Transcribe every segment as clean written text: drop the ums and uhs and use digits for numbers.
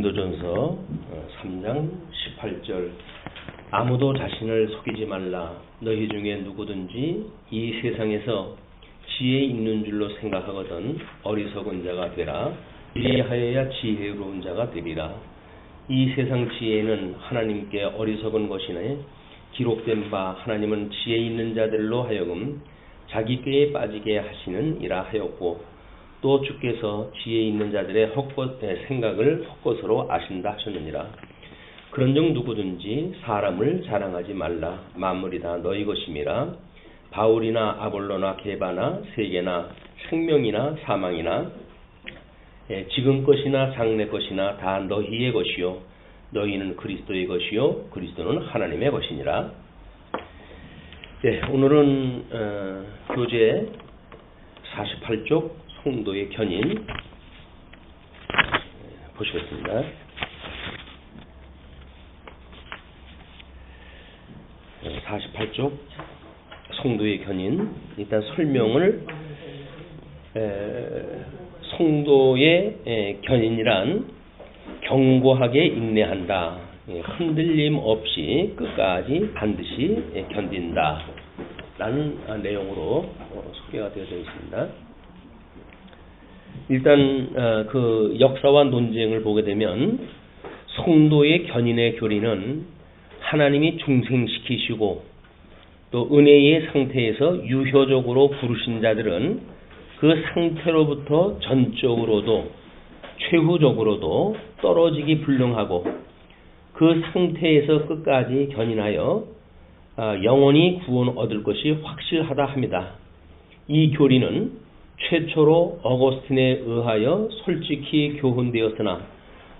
고린도전서 3장 18절 아무도 자신을 속이지 말라. 너희 중에 누구든지 이 세상에서 지혜 있는 줄로 생각하거든 어리석은 자가 되라. 이리하여야 지혜로운 자가 되리라. 이 세상 지혜는 하나님께 어리석은 것이네. 기록된 바 하나님은 지혜 있는 자들로 하여금 자기 꾀에 빠지게 하시는 이라 하였고, 또 주께서 지혜 있는 자들의 생각을 헛것으로 아신다 하셨느니라. 그런즉 누구든지 사람을 자랑하지 말라. 만물이 다 너희 것임이라. 바울이나 아볼로나 게바나 세계나 생명이나 사망이나 지금 것이나 장래 것이나 다 너희의 것이요 너희는 그리스도의 것이요 그리스도는 하나님의 것이니라. 오늘은 교재 48쪽 성도의 견인 보시겠습니다. 48쪽 성도의 견인, 일단 설명을 성도의 견인이란 견고하게 인내한다. 흔들림 없이 끝까지 반드시 견딘다 라는 내용으로 소개가 되어져 있습니다. 일단 그 역사와 논쟁을 보게 되면 성도의 견인의 교리는 하나님이 중생시키시고 또 은혜의 상태에서 유효적으로 부르신 자들은 그 상태로부터 전적으로도 최후적으로도 떨어지기 불능하고 그 상태에서 끝까지 견인하여 영원히 구원 얻을 것이 확실하다 합니다. 이 교리는 최초로 어거스틴에 의하여 솔직히 교훈되었으나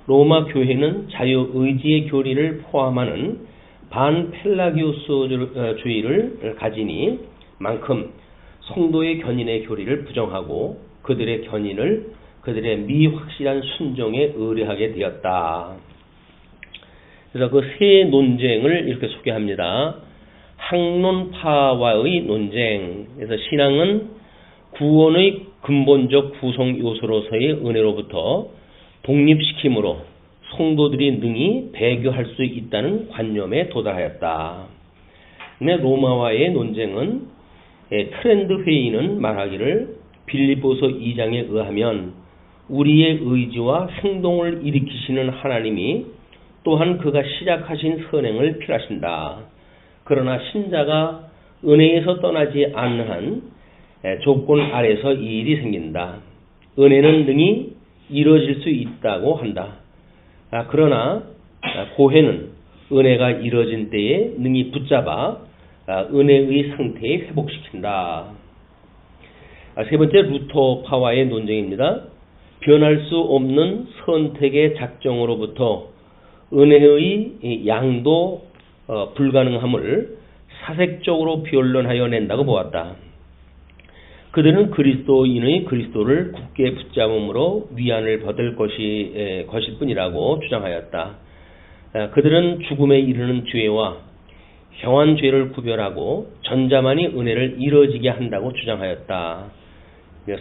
로마 교회는 자유의지의 교리를 포함하는 반펠라기우스주의를 가지니 만큼 성도의 견인의 교리를 부정하고 그들의 견인을 그들의 미확실한 순종에 의뢰하게 되었다. 그래서 그 세 논쟁을 이렇게 소개합니다. 학론파와의 논쟁. 그래서 신앙은 구원의 근본적 구성 요소로서의 은혜로부터 독립시킴으로 성도들이 능히 배교할 수 있다는 관념에 도달하였다. 근데 로마와의 논쟁은 트렌드 회의는 말하기를 빌립보서 2장에 의하면 우리의 의지와 행동을 일으키시는 하나님이 또한 그가 시작하신 선행을 필하신다. 그러나 신자가 은혜에서 떠나지 않는 한 조건 아래서 이 일이 생긴다. 은혜는 능히 이루어질 수 있다고 한다. 그러나 고해는 은혜가 이루어진 때에 능히 붙잡아 은혜의 상태에 회복시킨다. 세 번째 루터파와의 논쟁입니다. 변할 수 없는 선택의 작정으로부터 은혜의 양도 불가능함을 사색적으로 변론하여 낸다고 보았다. 그들은 그리스도인의 그리스도를 굳게 붙잡음으로 위안을 받을 것일 뿐이라고 주장하였다. 그들은 죽음에 이르는 죄와 형한 죄를 구별하고 전자만이 은혜를 이루어지게 한다고 주장하였다.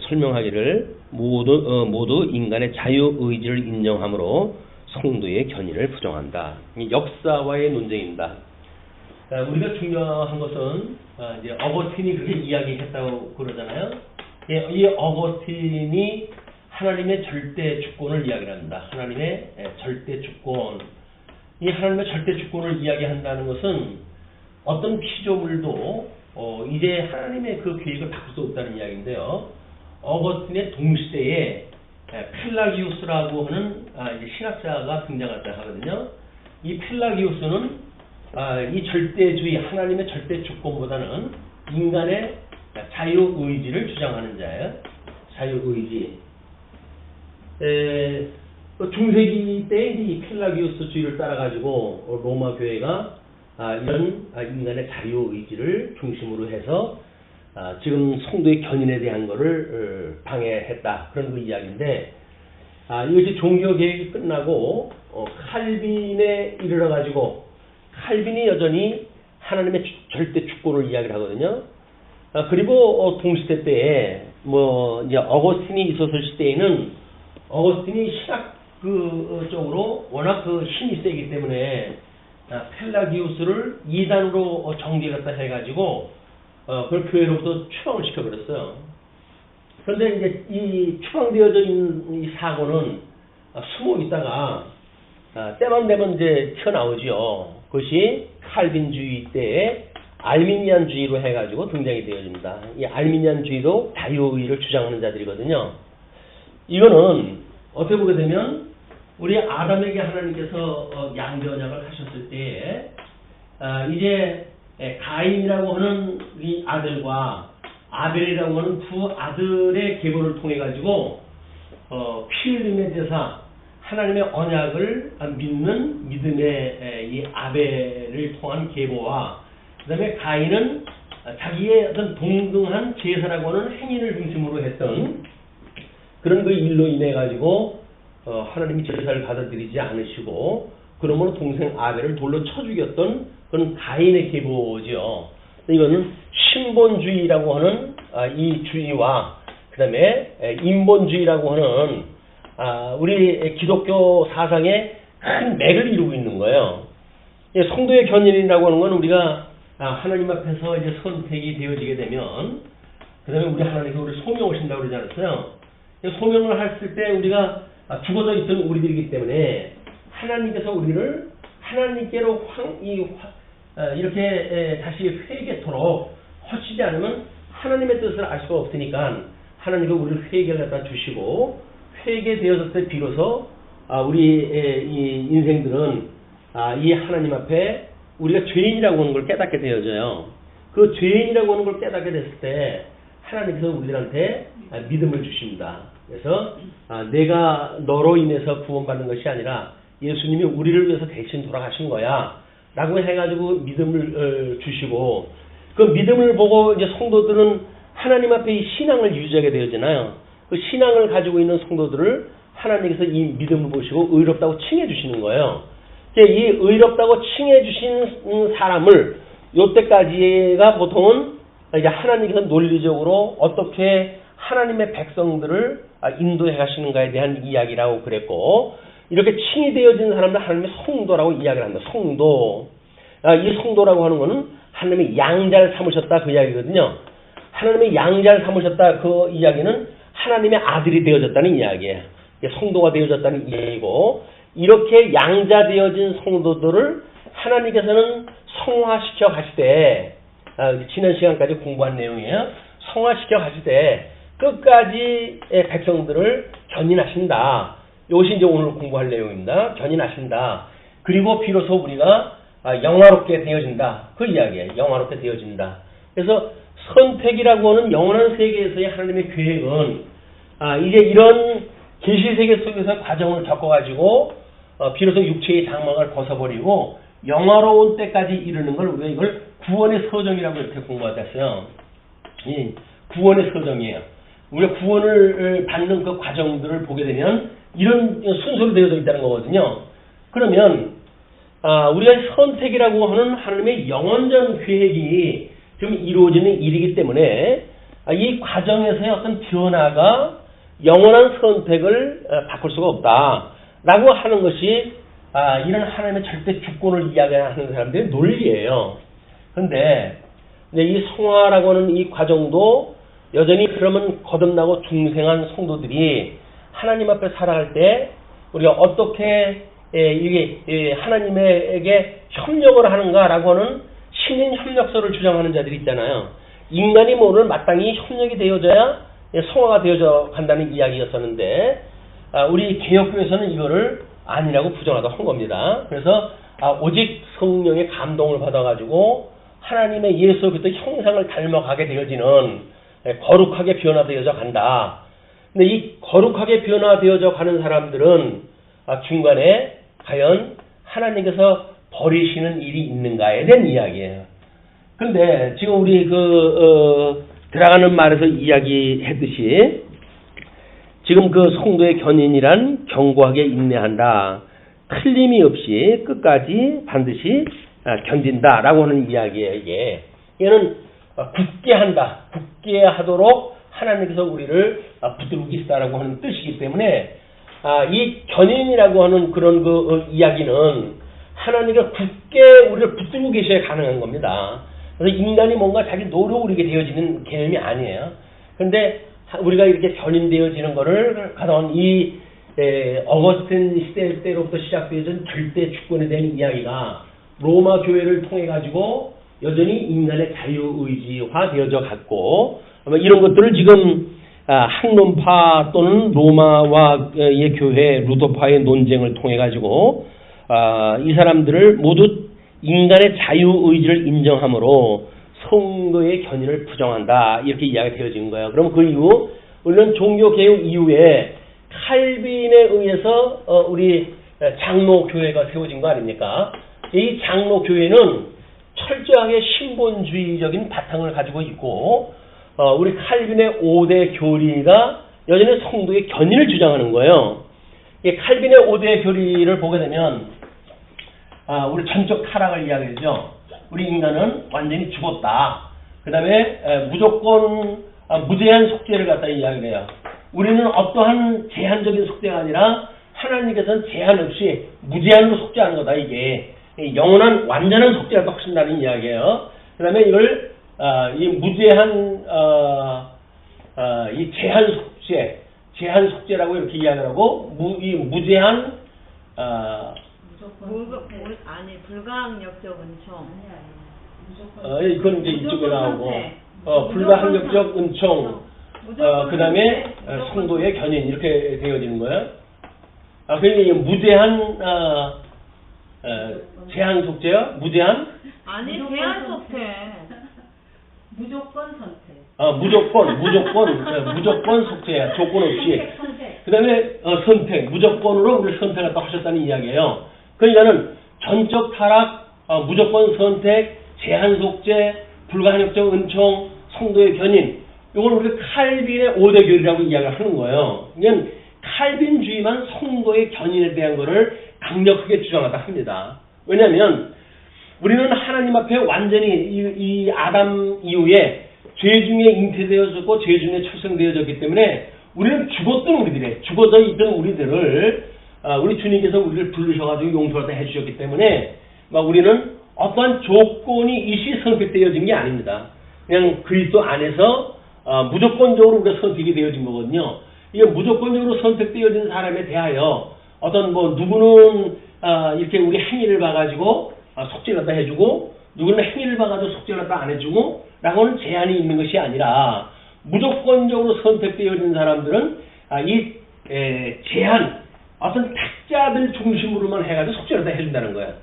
설명하기를 모두 인간의 자유의지를 인정함으로 성도의 견인을 부정한다. 역사와의 논쟁입니다. 우리가 중요한 것은 이제 어거스틴이 그렇게 이야기했다고 그러잖아요. 이 어거스틴이 하나님의 절대 주권을 이야기합니다. 하나님의 절대 주권. 이 하나님의 절대 주권을 이야기한다는 것은 어떤 피조물도 이제 하나님의 그 계획을 바꿀 수 없다는 이야기인데요. 어거스틴의 동시대에 펠라기우스라고 하는 이제 신학자가 등장했다 하거든요. 이 펠라기우스는 이 절대주의, 하나님의 절대 주권보다는 인간의 자유의지를 주장하는 자예요. 자유의지. 중세기 때 이 펠라기우스주의를 따라가지고 로마 교회가 이런 인간의 자유의지를 중심으로 해서 지금 성도의 견인에 대한 것을 방해했다. 그런 그 이야기인데, 이것이 종교개혁이 끝나고 칼빈에 이르러가지고 칼빈이 여전히 하나님의 절대 주권을 이야기를 하거든요. 그리고 동시대 때에 이제 어거스틴이 있었을 시대에는 어거스틴이 신학 적극적으로 워낙 그 힘이 세기 때문에 펠라기우스를 이단으로 정죄했다 해가지고 그걸 교회로부터 추방을 시켜버렸어요. 그런데 이제 이 추방되어져 있는 이 사고는 숨어 있다가 때만 되면 이제 튀어나오죠. 그것이 칼빈주의 때에 알미니안주의로 해가지고 등장이 되어집니다. 이 알미니안주의도 자유의를 주장하는 자들이거든요. 이거는 어떻게 보게 되면 우리 아담에게 하나님께서 양자 언약을 하셨을 때에 이제 가인이라고 하는 이 아들과 아벨이라고 하는 두 아들의 계보를 통해 가지고 피 흘림의 제사 하나님의 언약을 믿는 믿음의 이 아벨을 통한 계보와 그 다음에 가인은 자기의 어떤 동등한 제사라고 하는 행위를 중심으로 했던 그런 그 일로 인해 가지고 하나님이 제사를 받아들이지 않으시고 그러므로 동생 아벨을 돌로 쳐 죽였던 그런 가인의 계보죠. 이거는 신본주의라고 하는 이 주의와 그 다음에 인본주의라고 하는 우리 기독교 사상의 큰 맥을 이루고 있는 거예요. 성도의 견인이라고 하는 건 우리가 하나님 앞에서 이제 선택이 되어지게 되면 그 다음에 우리 하나님께서 우리 소명하신다고 그러지 않았어요? 소명을 했을 때 우리가 죽어져 있던 우리들이기 때문에 하나님께서 우리를 하나님께로 이렇게 다시 회개토록 하시지 않으면 하나님의 뜻을 알 수가 없으니까 하나님께서 우리를 회개를 갖다 주시고 회개되었을 때 비로소 우리 이 인생들은 이 하나님 앞에 우리가 죄인이라고 하는 걸 깨닫게 되어져요. 그 죄인이라고 하는 걸 깨닫게 됐을 때 하나님께서 우리들한테 믿음을 주십니다. 그래서 내가 너로 인해서 구원받는 것이 아니라 예수님이 우리를 위해서 대신 돌아가신 거야 라고 해가지고 믿음을 주시고 그 믿음을 보고 이제 성도들은 하나님 앞에 이 신앙을 유지하게 되어지나요. 그 신앙을 가지고 있는 성도들을 하나님께서 이 믿음을 보시고 의롭다고 칭해 주시는 거예요. 이 의롭다고 칭해 주신 사람을 요때까지가 보통은 이제 하나님께서 논리적으로 어떻게 하나님의 백성들을 인도해 가시는가에 대한 이야기라고 그랬고 이렇게 칭이 되어진 사람들 하나님의 성도라고 이야기를 합니다. 성도. 이 성도라고 하는 것은 하나님의 양자를 삼으셨다 그 이야기거든요. 하나님의 양자를 삼으셨다 그 이야기는 하나님의 아들이 되어졌다는 이야기예요. 성도가 되어졌다는 이야기고 이렇게 양자 되어진 성도들을 하나님께서는 성화시켜 가실 때 지난 시간까지 공부한 내용이에요. 성화시켜 가실 때 끝까지 백성들을 견인하신다. 이것이 이제 오늘 공부할 내용입니다. 견인하신다. 그리고 비로소 우리가 영화롭게 되어진다. 그 이야기예요. 영화롭게 되어진다. 그래서 선택이라고 하는 영원한 세계에서의 하나님의 계획은 이제 이런 계시세계 속에서 과정을 겪어가지고 비로소 육체의 장막을 벗어버리고 영화로운 때까지 이르는 걸 우리가 이걸 구원의 서정이라고 이렇게 공부하셨어요. 구원의 서정이에요. 우리가 구원을 받는 그 과정들을 보게 되면 이런 순서로 되어져 있다는 거거든요. 그러면 우리가 선택이라고 하는 하나님의 영원전 계획이 좀 이루어지는 일이기 때문에 이 과정에서의 어떤 변화가 영원한 선택을 바꿀 수가 없다라고 하는 것이 이런 하나님의 절대 주권을 이야기하는 사람들의 논리예요. 그런데 이 성화라고 하는 이 과정도 여전히 그러면 거듭나고 중생한 성도들이 하나님 앞에 살아갈 때 우리가 어떻게 이게 하나님에게 협력을 하는가라고 하는 신인 협력서를 주장하는 자들이 있잖아요. 인간이 오늘 마땅히 협력이 되어져야 성화가 되어져 간다는 이야기였었는데 우리 개혁교에서는 이거를 아니라고 부정하다 한 겁니다. 그래서 오직 성령의 감동을 받아가지고 하나님의 예수 그리스도 형상을 닮아가게 되어지는 거룩하게 변화되어져 간다. 근데 이 거룩하게 변화되어져 가는 사람들은 중간에 과연 하나님께서 버리시는 일이 있는가에 대한 이야기예요. 근데 지금 우리 들어가는 말에서 이야기했듯이 지금 그 성도의 견인이란 견고하게 인내한다. 틀림이 없이 끝까지 반드시 견딘다라고 하는 이야기예요. 이게 얘는 굳게 한다. 굳게 하도록 하나님께서 우리를 붙들고 계시다라고 하는 뜻이기 때문에 이 견인이라고 하는 그런 그 이야기는 하나님과 굳게 우리를 붙들고 계셔야 가능한 겁니다. 그래서 인간이 뭔가 자기 노력으로 이게 되어지는 개념이 아니에요. 그런데 우리가 이렇게 견인되어지는 거를 가져온 이 어거스틴 시대 때로부터 시작되어진 절대 주권에 대한 이야기가 로마 교회를 통해 가지고 여전히 인간의 자유의지화 되어져 갔고 이런 것들을 지금 학론파 또는 로마와의 교회 루터파의 논쟁을 통해 가지고 이 사람들을 모두 인간의 자유의지를 인정함으로 성도의 견인을 부정한다 이렇게 이야기가 되어진 거예요. 그럼 그 이후 물론 종교개혁 이후에 칼빈에 의해서 우리 장로교회가 세워진 거 아닙니까? 이 장로교회는 철저하게 신본주의적인 바탕을 가지고 있고 우리 칼빈의 5대 교리가 여전히 성도의 견인을 주장하는 거예요. 이 칼빈의 5대 교리를 보게 되면 우리 전적 타락을 이야기하죠. 우리 인간은 완전히 죽었다. 그 다음에 무조건 무제한 속죄를 갖다 이야기를 해요. 우리는 어떠한 제한적인 속죄가 아니라 하나님께서는 제한 없이 무제한으로 속죄하는 거다. 이게 영원한 완전한 속죄가 더 하신다는 이야기예요. 그 다음에 이걸 이 무제한 이 제한 속죄라고 이렇게 이야기를 하고 이 무제한 불가항력적 은총. 이건 이제 이쪽에 나오고 불가항력적 은총. 그 다음에 성도의 견인 이렇게 되어지는 거예요. 그러니까 무제한 제한 속죄요? 무제한? 아니 제한 속죄. 무조건 선택. 무조건 속죄야. 조건 없이. 그 다음에 선택. 무조건으로 우리를 선택을 하셨다는 이야기예요. 그러니까는 전적 타락, 무조건 선택, 제한 속죄, 불가항력적 은총, 성도의 견인. 이걸 우리가 칼빈의 5대 교리라고 이야기를 하는 거예요. 그러니까 칼빈주의만 성도의 견인에 대한 거를 강력하게 주장하다 합니다. 왜냐하면 우리는 하나님 앞에 완전히 이 아담 이후에 죄 중에 잉태되어졌고 죄 중에 출생되어졌기 때문에 우리는 죽어져 있던 우리들을 우리 주님께서 우리를 부르셔가지고 용서를 다 해주셨기 때문에 우리는 어떠한 조건이 일시 선택되어진 게 아닙니다. 그냥 그리스도 안에서 무조건적으로 우리가 선택이 되어진 거거든요. 이게 무조건적으로 선택되어진 사람에 대하여 어떤 누구는 이렇게 우리 행위를 봐가지고 속죄를 다 해주고 누구는 행위를 봐가지고 속죄를 다 안 해주고 라고는 제한이 있는 것이 아니라 무조건적으로 선택되어진 사람들은 이 제한 어떤 탁자들 중심으로만 해가지고 속죄를 다 해준다는 거예요.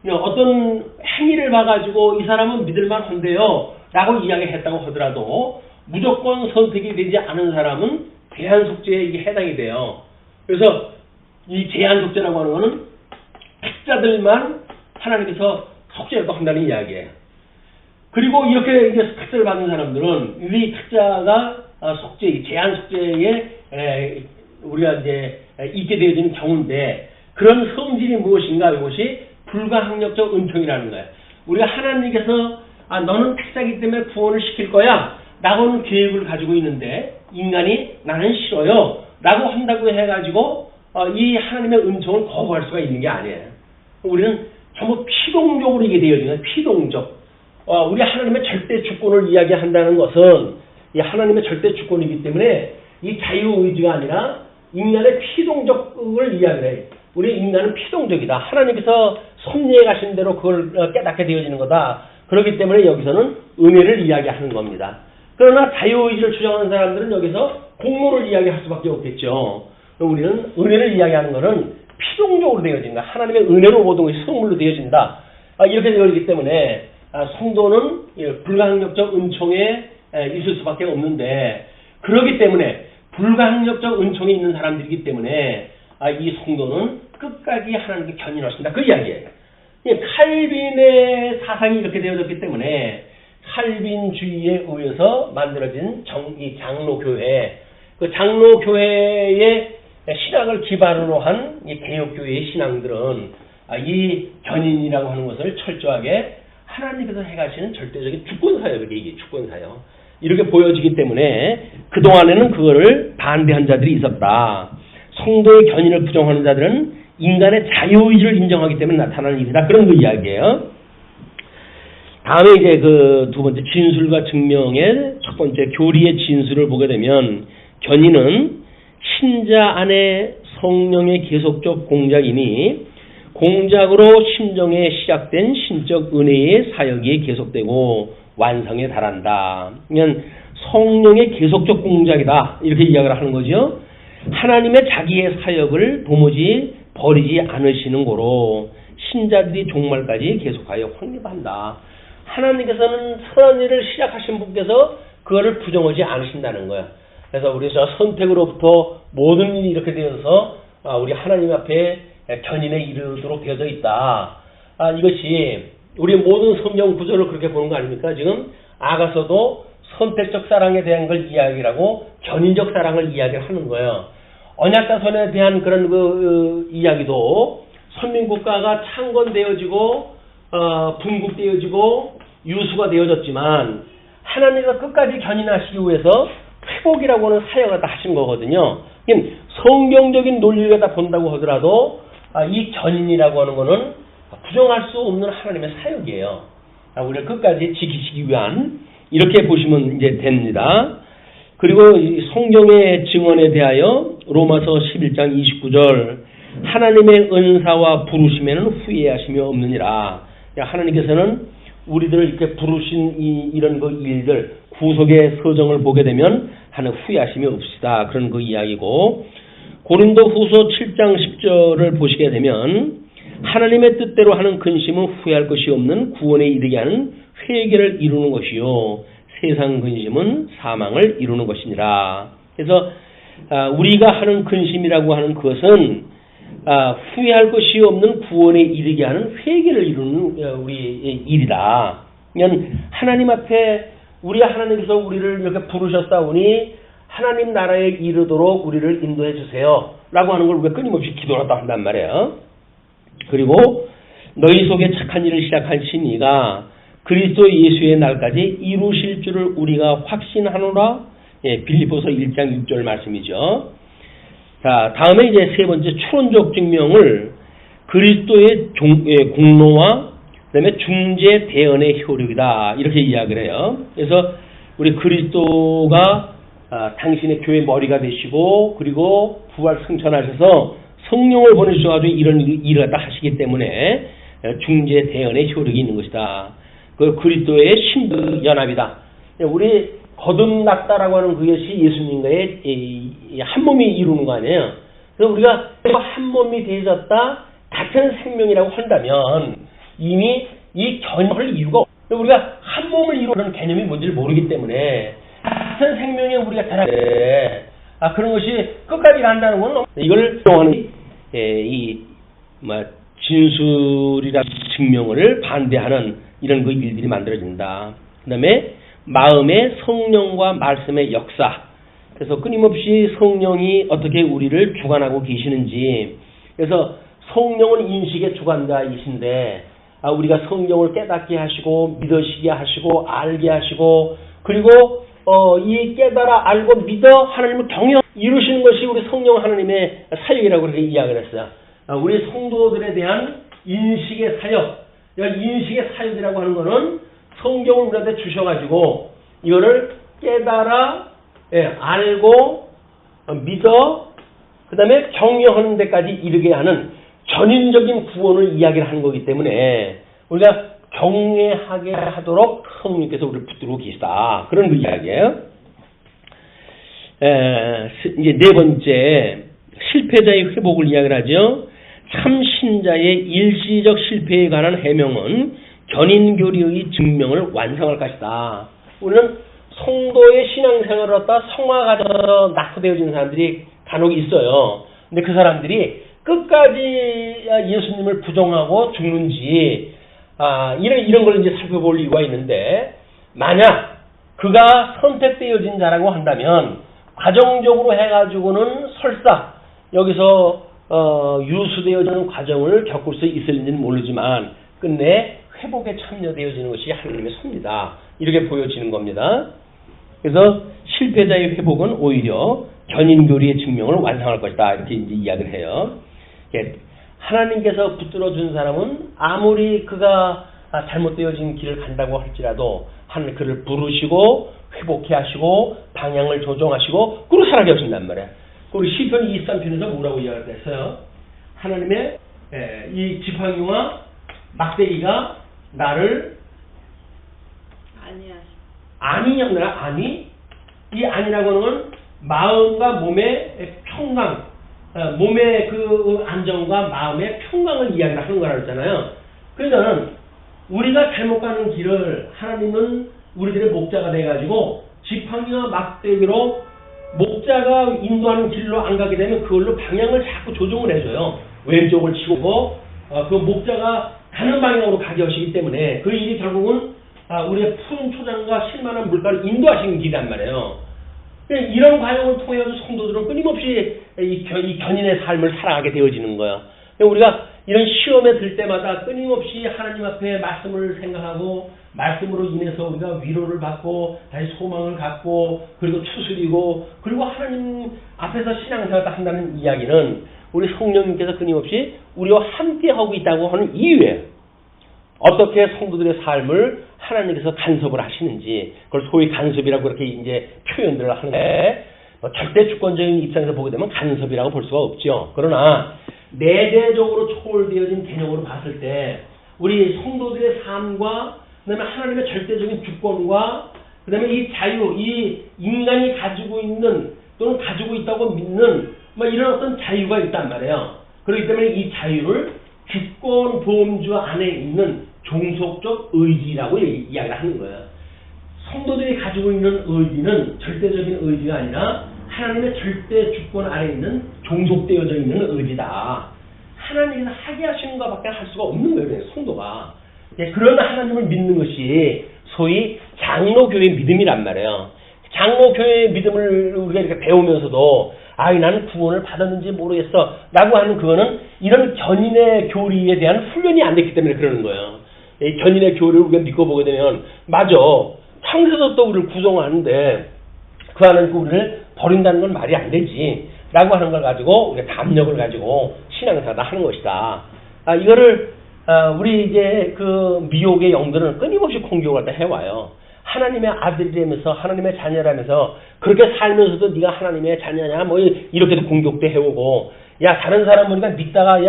어떤 행위를 봐가지고 이 사람은 믿을만 한데요 라고 이야기했다고 하더라도 무조건 선택이 되지 않은 사람은 제한 속죄에 이게 해당이 돼요. 그래서 이 제한 속죄라고 하는 것은 탁자들만 하나님께서 속죄를 또 한다는 이야기예요. 그리고 이렇게 이제 탁자를 받는 사람들은 이 탁자가 속죄, 제한 속죄에 우리가 이제 있게 되어지는 경우인데 그런 성질이 무엇인가? 이것이 불가항력적 은총이라는 거예요. 우리가 하나님께서 너는 탁자이기 때문에 구원을 시킬 거야 라고는 계획을 가지고 있는데 인간이 나는 싫어요 라고 한다고 해가지고 이 하나님의 은총을 거부할 수가 있는 게 아니에요. 우리는 전부 피동적으로 이게 되어지는 거예요. 피동적. 우리 하나님의 절대 주권을 이야기한다는 것은 이 하나님의 절대 주권이기 때문에 이 자유의지가 아니라 인간의 피동적을 이야기를 해요. 우리 인간은 피동적이다. 하나님께서 섭리해 가신 대로 그걸 깨닫게 되어지는 거다. 그렇기 때문에 여기서는 은혜를 이야기하는 겁니다. 그러나 자유의지를 주장하는 사람들은 여기서 공로를 이야기할 수밖에 없겠죠. 우리는 은혜를 이야기하는 것은 피동적으로 되어진다. 하나님의 은혜로 모든 것이 선물로 되어진다. 이렇게 되어지기 때문에 성도는 불가항력적 은총에 있을 수밖에 없는데 그렇기 때문에 불가항력적 은총이 있는 사람들이기 때문에 이 성도는 끝까지 하나님께 견인하신다. 그 이야기예요. 칼빈의 사상이 이렇게 되어졌기 때문에 칼빈주의에 의해서 만들어진 이 장로교회, 그 장로교회의 신학을 기반으로 한 이 개혁교회의 신앙들은 이 견인이라고 하는 것을 철저하게 하나님께서 해가시는 절대적인 주권사예요. 이게 주권사예요. 이렇게 보여지기 때문에 그동안에는 그거를 반대한 자들이 있었다. 성도의 견인을 부정하는 자들은 인간의 자유의지를 인정하기 때문에 나타나는 일이다. 그런 그 이야기예요. 다음에 이제 그 두 번째 진술과 증명의 첫 번째 교리의 진술을 보게 되면 견인은 신자 안에 성령의 계속적 공작이니 공작으로 심정에 시작된 신적 은혜의 사역이 계속되고 완성에 달한다. 그러니까 성령의 계속적 공작이다. 이렇게 이야기를 하는 거죠. 하나님의 자기의 사역을 도무지 버리지 않으시는 고로 신자들이 종말까지 계속하여 확립한다. 하나님께서는 선한 일을 시작하신 분께서 그거를 부정하지 않으신다는 거야. 그래서 우리 저 선택으로부터 모든 일이 이렇게 되어서 우리 하나님 앞에 견인에 이르도록 되어져 있다. 이것이 우리 모든 성경 구절을 그렇게 보는 거 아닙니까? 지금 아가서도 선택적 사랑에 대한 걸 이야기하고 견인적 사랑을 이야기하는 거예요. 언약다선에 대한 그런 그 이야기도 선민국가가 창건되어지고 분국되어지고 유수가 되어졌지만 하나님께서 끝까지 견인하시기 위해서 회복이라고 하는 사역을 다 하신 거거든요. 성경적인 논리를 다 본다고 하더라도 이 견인이라고 하는 거는 부정할 수 없는 하나님의 사역이에요. 우리를 끝까지 지키시기 위한 이렇게 보시면 이제 됩니다. 그리고 이 성경의 증언에 대하여 로마서 11장 29절 하나님의 은사와 부르심에는 후회하심이 없느니라. 하나님께서는 우리들을 이렇게 부르신 이런 그 일들 구속의 서정을 보게 되면 하는 후회하심이 없으시다. 그런 그 이야기고 고린도 후서 7장 10절을 보시게 되면 하나님의 뜻대로 하는 근심은 후회할 것이 없는 구원에 이르게 하는 회개를 이루는 것이요 세상 근심은 사망을 이루는 것이니라. 그래서 우리가 하는 근심이라고 하는 것은 후회할 것이 없는 구원에 이르게 하는 회개를 이루는 우리의 일이다. 그러니까 하나님 앞에 우리 하나님께서 우리를 이렇게 부르셨사오니 하나님 나라에 이르도록 우리를 인도해 주세요 라고 하는 걸 우리가 끊임없이 기도하다 한단 말이에요. 그리고 너희 속에 착한 일을 시작한 신이가 그리스도 예수의 날까지 이루실 줄을 우리가 확신하노라. 빌립보서 1장 6절 말씀이죠. 자, 다음에 이제 세 번째 추론적 증명을 그리스도의 공로와 그다음에 중재 대언의 효력이다. 이렇게 이야기를 해요. 그래서 우리 그리스도가 당신의 교회 머리가 되시고 그리고 부활 승천하셔서 성령을 보내주셔가지고 이런 일을 다 하시기 때문에 중재 대언의 효력이 있는 것이다. 그 그리스도의 신부 연합이다. 우리 거듭났다라고 하는 그것이 예수님과의 한 몸이 이루는 거 아니에요. 그래서 우리가 한 몸이 되어졌다 같은 생명이라고 한다면 이미 이 견인할 이유가 없어요. 우리가 한 몸을 이루는 개념이 뭔지를 모르기 때문에 같은 생명에 우리가 살아가는데 그런 것이 끝까지 간다는 건 이걸 하는 진술이라 증명을 반대하는 이런 그 일들이 만들어진다. 그 다음에 마음의 성령과 말씀의 역사. 그래서 끊임없이 성령이 어떻게 우리를 주관하고 계시는지. 그래서 성령은 인식의 주관자이신데 우리가 성령을 깨닫게 하시고 믿으시게 하시고 알게 하시고 그리고 이 깨달아 알고 믿어 하나님을 경외 이루시는 것이 우리 성령 하나님의 사역이라고 그렇게 이야기를 했어요. 우리 성도들에 대한 인식의 사역. 인식의 사역이라고 하는 거는 성경을 우리한테 주셔가지고 이거를 깨달아 알고 믿어 그 다음에 경외하는 데까지 이르게 하는 전인적인 구원을 이야기를 하는 거기 때문에 우리가 경외하게 하도록 성령께서 우리를 붙들고 계시다. 그런 그 이야기예요. 이제 네 번째 실패자의 회복을 이야기를 하죠. 참 신자의 일시적 실패에 관한 해명은 견인교리의 증명을 완성할 것이다. 우리는 성도의 신앙생활을 갖다 성화가서 낙후되어진 사람들이 간혹 있어요. 근데 그 사람들이 끝까지 예수님을 부정하고 죽는지 이런 걸 이제 살펴볼 이유가 있는데 만약 그가 선택되어진 자라고 한다면 과정적으로 해가지고는 설사 여기서 유수되어지는 과정을 겪을 수 있을지는 모르지만 끝내 회복에 참여되어지는 것이 하나님의 섭니다. 이렇게 보여지는 겁니다. 그래서 실패자의 회복은 오히려 견인교리의 증명을 완성할 것이다. 이렇게 이제 이야기를 해요. 하나님께서 붙들어 준 사람은 아무리 그가 잘못되어진 길을 간다고 할지라도 하나님 그를 부르시고 회복해 하시고 방향을 조정하시고 그리고 살아게 하신단 말이에요. 우리 시편 23편에서 뭐라고 이야기를 했어요? 하나님의 이 지팡이와 막대기가 나를 아니 이 아니라고 하는 건 마음과 몸의 평강, 몸의 그 안정과 마음의 평강을 이야기하는 거라 그랬잖아요. 그러니까 우리가 잘못 가는 길을 하나님은 우리들의 목자가 돼가지고 지팡이와 막대기로 목자가 인도하는 길로 안 가게 되면 그걸로 방향을 자꾸 조정을 해줘요. 왼쪽을 치고 그 목자가 가는 방향으로 가게 하시기 때문에 그 일이 결국은 우리의 푸른 초장과 실만한 물가를 인도하시는 길이란 말이에요. 이런 과정을 통해서 성도들은 끊임없이 이 견인의 삶을 살아가게 되어지는 거예요. 우리가 이런 시험에 들 때마다 끊임없이 하나님 앞에 말씀을 생각하고 말씀으로 인해서 우리가 위로를 받고 다시 소망을 갖고 그리고 추스리고 그리고 하나님 앞에서 신앙생활을 한다는 이야기는 우리 성령님께서 끊임없이 우리와 함께하고 있다고 하는 이유예요. 어떻게 성도들의 삶을 하나님께서 간섭을 하시는지 그걸 소위 간섭이라고 그렇게 이제 표현들을 하는데 절대 주권적인 입장에서 보게 되면 간섭이라고 볼 수가 없죠. 그러나 내재적으로 초월되어진 개념으로 봤을 때 우리 성도들의 삶과 그다음에 하나님의 절대적인 주권과 그다음에 이 자유, 이 인간이 가지고 있는 또는 가지고 있다고 믿는 이런 어떤 자유가 있단 말이에요. 그렇기 때문에 이 자유를 주권 보험주 안에 있는 종속적 의지라고 이야기를 하는 거예요. 성도들이 가지고 있는 의지는 절대적인 의지가 아니라 하나님의 절대 주권 아래 있는 종속되어져 있는 의지다. 하나님께서 하게 하시는 것밖에 할 수가 없는 거예요. 성도가. 그런 하나님을 믿는 것이 소위 장로교의 믿음이란 말이에요. 장로교의 믿음을 우리가 이렇게 배우면서도 나는 구원을 받았는지 모르겠어 라고 하는 그거는 이런 견인의 교리에 대한 훈련이 안 됐기 때문에 그러는 거예요. 이 견인의 교리를 우리가 믿고 보게 되면 맞아. 창세서 또 우리를 구성하는데 그 안에서 우리를 버린다는 건 말이 안 되지 라고 하는 걸 가지고 우리가 담력을 가지고 신앙생활을 하는 것이다. 이거를 우리 이제 그 미혹의 영들은 끊임없이 공격을 다 해와요. 하나님의 아들이라면서 하나님의 자녀라면서 그렇게 살면서도 네가 하나님의 자녀냐 이렇게도 공격도 해오고 다른 사람 우리가 믿다가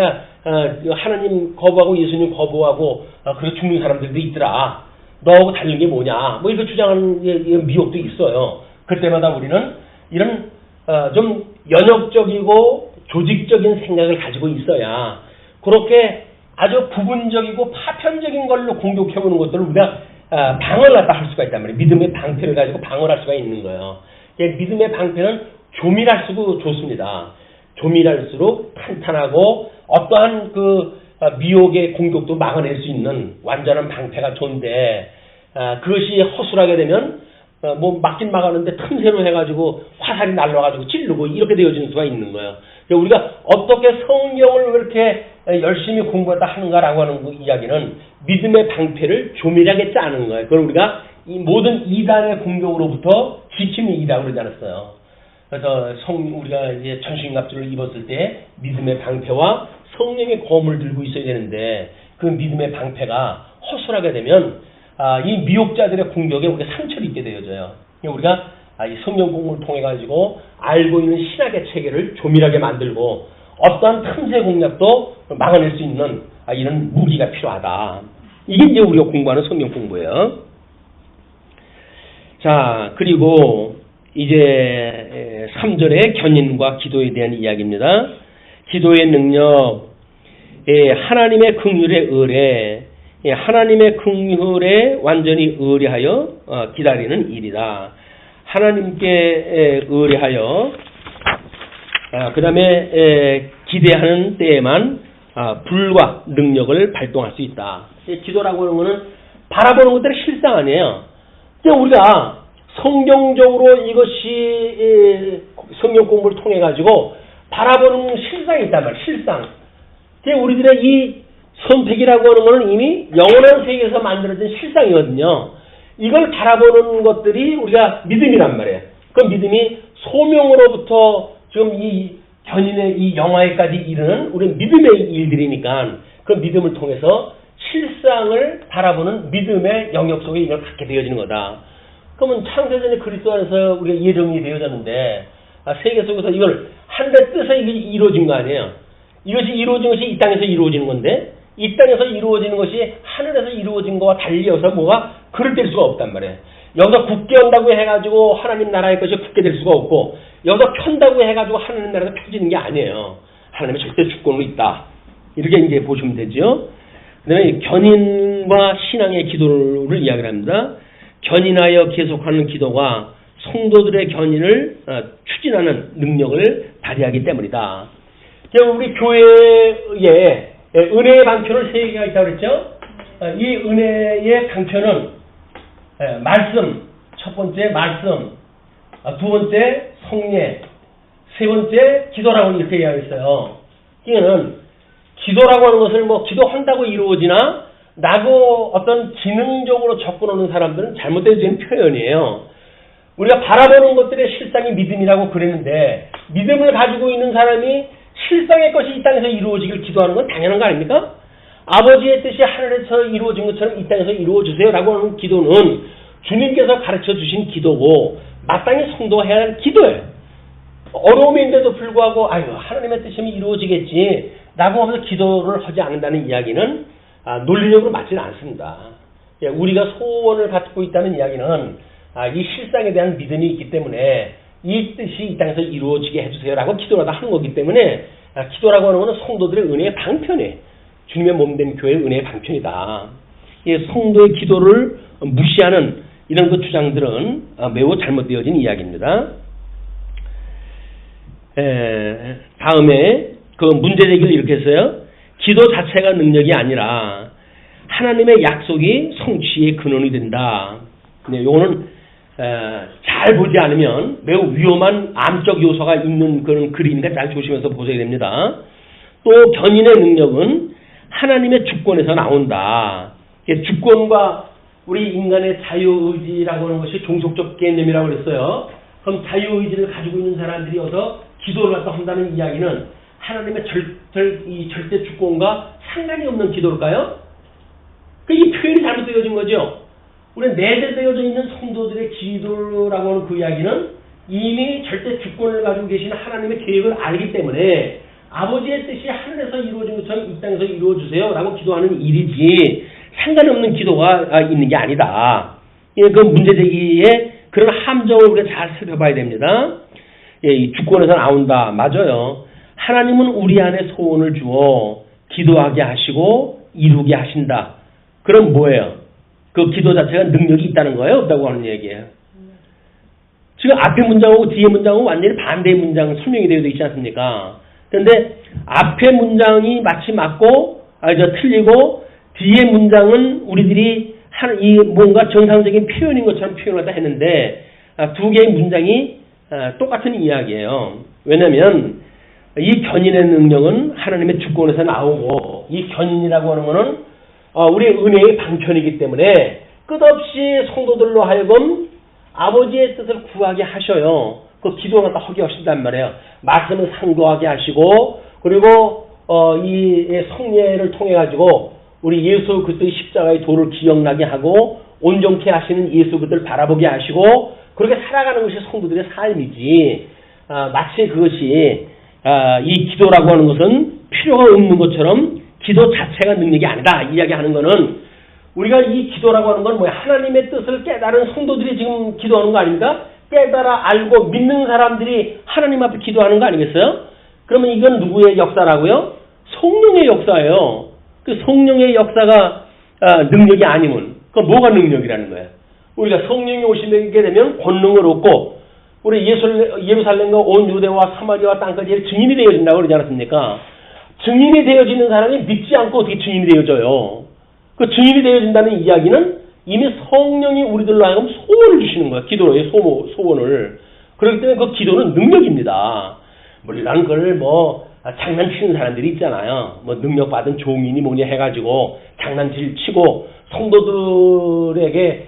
하나님 거부하고 예수님 거부하고 그렇게 죽는 사람들도 있더라. 너하고 다른 게 뭐냐 이렇게 주장하는 미혹도 있어요. 그때마다 우리는 이런 좀 연역적이고 조직적인 생각을 가지고 있어야 그렇게 아주 부분적이고 파편적인 걸로 공격해보는 것들을 우리가 방어를 갖다 할 수가 있단 말이에요. 믿음의 방패를 가지고 방어를 할 수가 있는 거예요. 믿음의 방패는 조밀할수록 좋습니다. 조밀할수록 탄탄하고 어떠한 그 미혹의 공격도 막아낼 수 있는 완전한 방패가 좋은데 그것이 허술하게 되면 막긴 막았는데 틈새로 해가지고 화살이 날라가지고 찌르고 이렇게 되어지는 수가 있는 거예요. 우리가 어떻게 성경을 이렇게 열심히 공부하다 하는가라고 하는 그 이야기는 믿음의 방패를 조밀하게 짜는 거예요. 그걸 우리가 이 모든 이단의 공격으로부터 지키는 이라고 그러지 않았어요. 그래서 우리가 이제 천신갑주를 입었을 때 믿음의 방패와 성령의 검을 들고 있어야 되는데 그 믿음의 방패가 허술하게 되면 이 미혹자들의 공격에 우리가 상처를 입게 되어져요. 우리가 이 성경 공부를 통해 가지고 알고 있는 신학의 체계를 조밀하게 만들고 어떠한 틈새 공략도 막아낼 수 있는 이런 무기가 필요하다. 이게 이제 우리가 공부하는 성경 공부예요. 자, 그리고 이제 3절의 견인과 기도에 대한 이야기입니다. 기도의 능력, 하나님의 긍휼에 의뢰, 하나님의 긍휼에 완전히 의뢰하여 기다리는 일이다. 하나님께 의뢰하여 그 다음에 기대하는 때에만 불과 능력을 발동할 수 있다. 기도라고 하는 것은 바라보는 것들의 실상 아니에요. 그냥 우리가 성경적으로 이것이 성경 공부를 통해 가지고 바라보는 실상이 있단 말이에요. 실상. 우리들의 이 선택이라고 하는 것은 이미 영원한 세계에서 만들어진 실상이거든요. 이걸 바라보는 것들이 우리가 믿음이란 말이에요. 그 믿음이 소명으로부터 지금 이 견인의 이 영화에까지 이르는 우리 믿음의 일들이니까 그 믿음을 통해서 실상을 바라보는 믿음의 영역 속에 이걸 갖게 되어지는 거다. 그러면 창세전에 그리스도 안에서 우리가 예정이 되어졌는데 세계 속에서 이걸 하늘의 뜻에 이게 이루어진 거 아니에요. 이것이 이루어진 것이 이 땅에서 이루어지는 건데 이 땅에서 이루어지는 것이 하늘에서 이루어진 것과 달리어서 뭐가 그릇될 수가 없단 말이에요. 여기서 굳게 온다고 해가지고 하나님 나라의 것이 굳게 될 수가 없고 여기서 편다고 해가지고 하나님 나라가 펴지는 게 아니에요. 하나님의 절대 주권으로 있다. 이렇게 이제 보시면 되죠. 그 다음에 견인과 신앙의 기도를 이야기를 합니다. 견인하여 계속하는 기도가 성도들의 견인을 추진하는 능력을 발휘하기 때문이다. 우리 교회에 은혜의 방편을 3개가 있다고 그랬죠? 이 은혜의 방편은 말씀, 첫 번째 말씀, 두 번째 성례, 세 번째 기도라고 이렇게 이야기했어요. 이거는 기도라고 하는 것을 뭐 기도한다고 이루어지나 라고 어떤 기능적으로 접근하는 사람들은 잘못된 표현이에요. 우리가 바라보는 것들의 실상이 믿음이라고 그랬는데 믿음을 가지고 있는 사람이 실상의 것이 이 땅에서 이루어지길 기도하는 건 당연한 거 아닙니까? 아버지의 뜻이 하늘에서 이루어진 것처럼 이 땅에서 이루어주세요 라고 하는 기도는 주님께서 가르쳐 주신 기도고 마땅히 성도가 해야 할 기도예요. 어려움인데도 불구하고 아유 하나님의 뜻이면 이루어지겠지 라고 하면서 기도를 하지 않는다는 이야기는 논리적으로 맞지는 않습니다. 우리가 소원을 갖고 있다는 이야기는 이 실상에 대한 믿음이 있기 때문에 이 뜻이 이 땅에서 이루어지게 해주세요 라고 기도를 하는 거기 때문에 기도라고 하는 것은 성도들의 은혜의 방편이에요. 주님의 몸된 교회의 은혜의 방편이다. 성도의 기도를 무시하는 이런 그 주장들은 매우 잘못되어진 이야기입니다. 다음에 그 문제 제기를 이렇게 했어요. 기도 자체가 능력이 아니라 하나님의 약속이 성취의 근원이 된다. 이거는 잘 보지 않으면 매우 위험한 암적 요소가 있는 그런 글이니까 잘 조심해서 보셔야 됩니다. 또 견인의 능력은 하나님의 주권에서 나온다. 주권과 우리 인간의 자유의지라고 하는 것이 종속적 개념이라고 그랬어요. 그럼 자유의지를 가지고 있는 사람들이 어서 기도를 갖다 한다는 이야기는 하나님의 절대 주권과 상관이 없는 기도일까요? 이 표현이 잘못되어진 거죠. 우리는 내재되어져 있는 성도들의 기도라고 하는 그 이야기는 이미 절대 주권을 가지고 계시는 하나님의 계획을 알기 때문에 아버지의 뜻이 하늘에서 이루어진 것처럼 이 땅에서 이루어주세요 라고 기도하는 일이지 상관없는 기도가 있는 게 아니다. 그 문제제기에 그런 함정을 우리가 잘 살펴봐야 됩니다. 이 주권에서 나온다. 맞아요. 하나님은 우리 안에 소원을 주어 기도하게 하시고 이루게 하신다. 그럼 뭐예요? 그 기도 자체가 능력이 있다는 거예요? 없다고 하는 얘기예요. 지금 앞에 문장하고 뒤에 문장하고 완전히 반대의 문장 설명이 되어 있지 않습니까? 그런데 앞에 문장이 마치 맞고 틀리고 뒤에 문장은 우리들이 이 뭔가 정상적인 표현인 것처럼 표현을 하다 했는데 두 개의 문장이 똑같은 이야기예요. 왜냐하면 이 견인의 능력은 하나님의 주권에서 나오고 이 견인이라고 하는 것은 우리의 은혜의 방편이기 때문에 끝없이 성도들로 하여금 아버지의 뜻을 구하게 하셔요. 그 기도를 갖다 하게 하신단 말이에요. 말씀을 상고하게 하시고 그리고 이 성례를 통해 가지고 우리 예수 그리스도의 십자가의 도를 기억나게 하고 온전케 하시는 예수 그리스도를 바라보게 하시고 그렇게 살아가는 것이 성도들의 삶이지 마치 그것이 이 기도라고 하는 것은 필요가 없는 것처럼 기도 자체가 능력이 아니다 이야기하는 것은 우리가 이 기도라고 하는 건 뭐야? 하나님의 뜻을 깨달은 성도들이 지금 기도하는 거 아닙니까? 깨달아 알고 믿는 사람들이 하나님 앞에 기도하는 거 아니겠어요? 그러면 이건 누구의 역사라고요? 성령의 역사예요. 그 성령의 역사가 능력이 아니면 그건 뭐가 능력이라는 거예요? 우리가 성령이 오시게 되면 권능을 얻고 우리 예루살렘과 온 유대와 사마리아와 땅까지 증인이 되어진다고 그러지 않았습니까? 증인이 되어지는 사람이 믿지 않고 어떻게 증인이 되어져요? 그 증인이 되어진다는 이야기는 이미 성령이 우리들로 하여금 소원을 주시는 거예요. 기도로의 소원을. 그렇기 때문에 그 기도는 능력입니다. 물론 그걸 장난치는 사람들이 있잖아요. 능력받은 종인이 뭐냐 해가지고 장난치고 성도들에게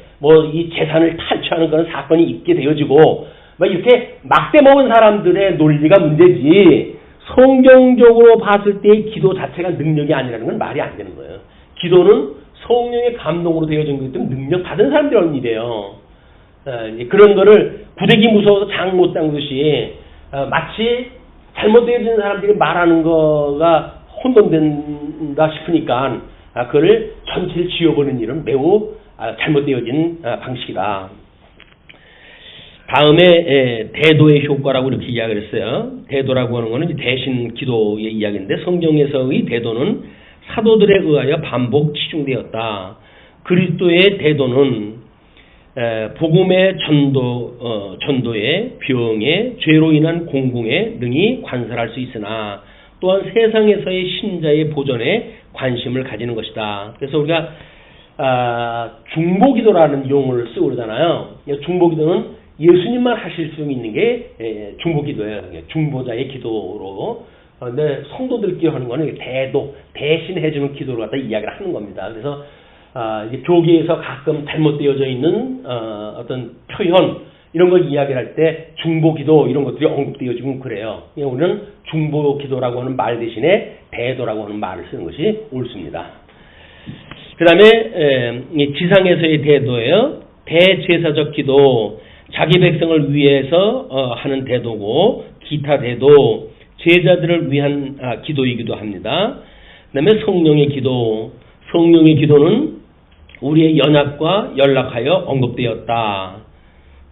이 재산을 탈취하는 그런 사건이 있게 되어지고 막 이렇게 막대 먹은 사람들의 논리가 문제지 성경적으로 봤을 때의 기도 자체가 능력이 아니라는 건 말이 안 되는 거예요. 기도는 성령의 감동으로 되어진 거기 때문에 능력 받은 사람들이 하는 일이에요. 그런 거를 구데기 무서워서 장 못 담그듯이 마치 잘못 되어진 사람들이 말하는 거가 혼돈된다 싶으니까 그걸 전체를 지워버리는 일은 매우 잘못되어진 방식이다. 다음에 대도의 효과라고 이렇게 이야기를 했어요. 대도라고 하는 것은 대신 기도의 이야기인데 성경에서의 대도는 사도들에 의하여 반복 치중되었다. 그리스도의 대도는 복음의 전도에 병에 죄로 인한 공공에 능히 관설할 수 있으나 또한 세상에서의 신자의 보존에 관심을 가지는 것이다. 그래서 우리가 중보기도라는 용어를 쓰고 그러잖아요. 중보기도는 예수님만 하실 수 있는 게 중보기도예요. 중보자의 기도로. 근데 성도들끼리 하는 거는 대도, 대신해주는 기도를 갖다 이야기를 하는 겁니다. 그래서 이제 교계에서 가끔 잘못되어져 있는 어떤 표현 이런 걸 이야기를 할 때 중보기도 이런 것들이 언급되어지고 그래요. 우리는 중보기도라고 하는 말 대신에 대도라고 하는 말을 쓰는 것이 옳습니다. 그 다음에 지상에서의 대도예요. 대제사적 기도, 자기 백성을 위해서 하는 대도고 기타 대도, 제자들을 위한 기도이기도 합니다. 그 다음에 성령의 기도, 성령의 기도는 우리의 연약과 연락하여 언급되었다.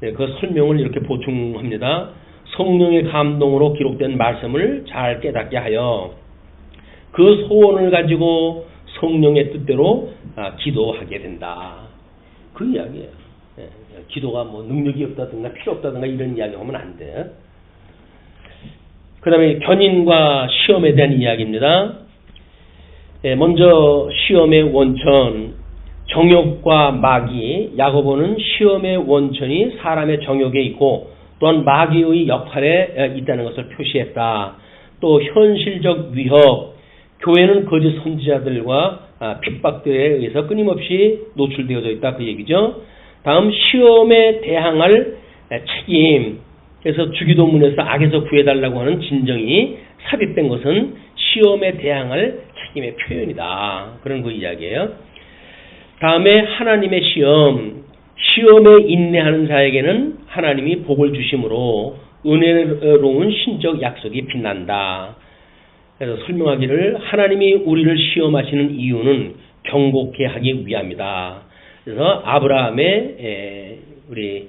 그 설명을 이렇게 보충합니다. 성령의 감동으로 기록된 말씀을 잘 깨닫게 하여 그 소원을 가지고 성령의 뜻대로 기도하게 된다. 그 이야기예요. 기도가 뭐 능력이 없다든가 필요 없다든가 이런 이야기 하면 안 돼. 그 다음에 견인과 시험에 대한 이야기입니다. 먼저 시험의 원천, 정욕과 마귀, 야고보는 시험의 원천이 사람의 정욕에 있고 또한 마귀의 역할에 있다는 것을 표시했다. 또 현실적 위협, 교회는 거짓 선지자들과 핍박들에 의해서 끊임없이 노출되어져 있다 그 얘기죠. 다음 시험에 대항할 책임, 그래서 주기도문에서 악에서 구해달라고 하는 진정이 삽입된 것은 시험에 대항할 책임의 표현이다. 그런 그 이야기예요. 다음에 하나님의 시험, 시험에 인내하는 자에게는 하나님이 복을 주심으로 은혜로운 신적 약속이 빛난다. 그래서 설명하기를 하나님이 우리를 시험하시는 이유는 경고케 하기 위함이다. 그래서 아브라함의 우리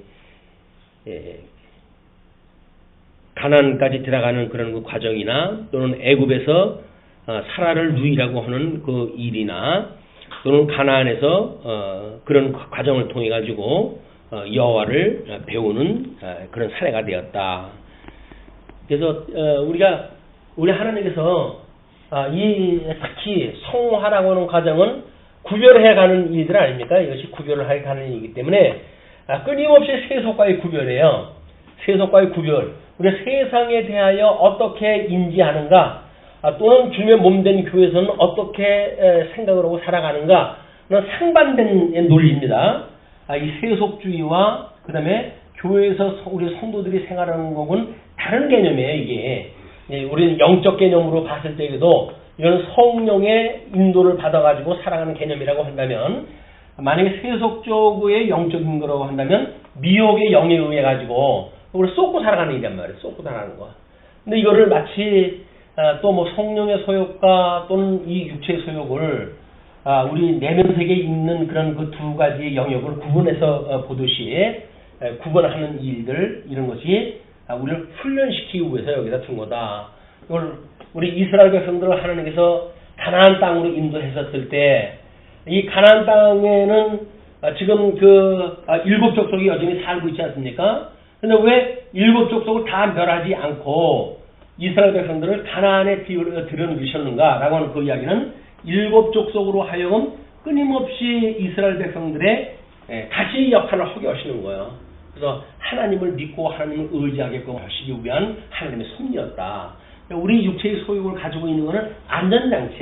가나안까지 들어가는 그런 그 과정이나 또는 애굽에서 사라를 누이라고 하는 그 일이나 또는 가나안에서 그런 과정을 통해 가지고 여호와를 배우는 그런 사례가 되었다. 그래서 우리 하나님께서 이 특히 성화라고 하는 과정은 구별해가는 일들 아닙니까? 이것이 구별을 해가는 일이기 때문에 끊임없이 세속과의 구별이에요. 세속과의 구별. 우리가 세상에 대하여 어떻게 인지하는가, 또는 주님의 몸된 교회에서는 어떻게 생각을 하고 살아가는가, 는 상반된 논리입니다. 이 세속주의와 그 다음에 교회에서 우리 성도들이 생활하는 것은 다른 개념이에요. 이게 우리는 영적 개념으로 봤을 때에도 이건 성령의 인도를 받아가지고 살아가는 개념이라고 한다면, 만약에 세속적의 영적인 거라고 한다면 미혹의 영에 의해 가지고 그걸 쏟고 살아가는 일이란 말이에요. 쏟고 살아가는 거. 근데 이거를 마치 또 뭐 성령의 소욕과 또는 이 육체의 소욕을 우리 내면 세계에 있는 그런 그 두 가지의 영역을 구분해서 보듯이 구분하는 일들, 이런 것이 우리를 훈련시키기 위해서 여기다 둔 거다. 이걸 우리 이스라엘 백성들을 하나님께서 가나안 땅으로 인도했었을 때, 이 가나안 땅에는 지금 그 7 족속이 여전히 살고 있지 않습니까? 근데 왜 7 족속을 다 멸하지 않고 이스라엘 백성들을 가나안에 들여놓으셨는가라고 하는 그 이야기는 7 족속으로 하여금 끊임없이 이스라엘 백성들의 가시 역할을 하게 하시는 거예요. 그래서 하나님을 믿고 하나님을 의지하게끔 하시기 위한 하나님의 섭리였다. 우리 육체의 소욕을 가지고 있는 것은 안전장치.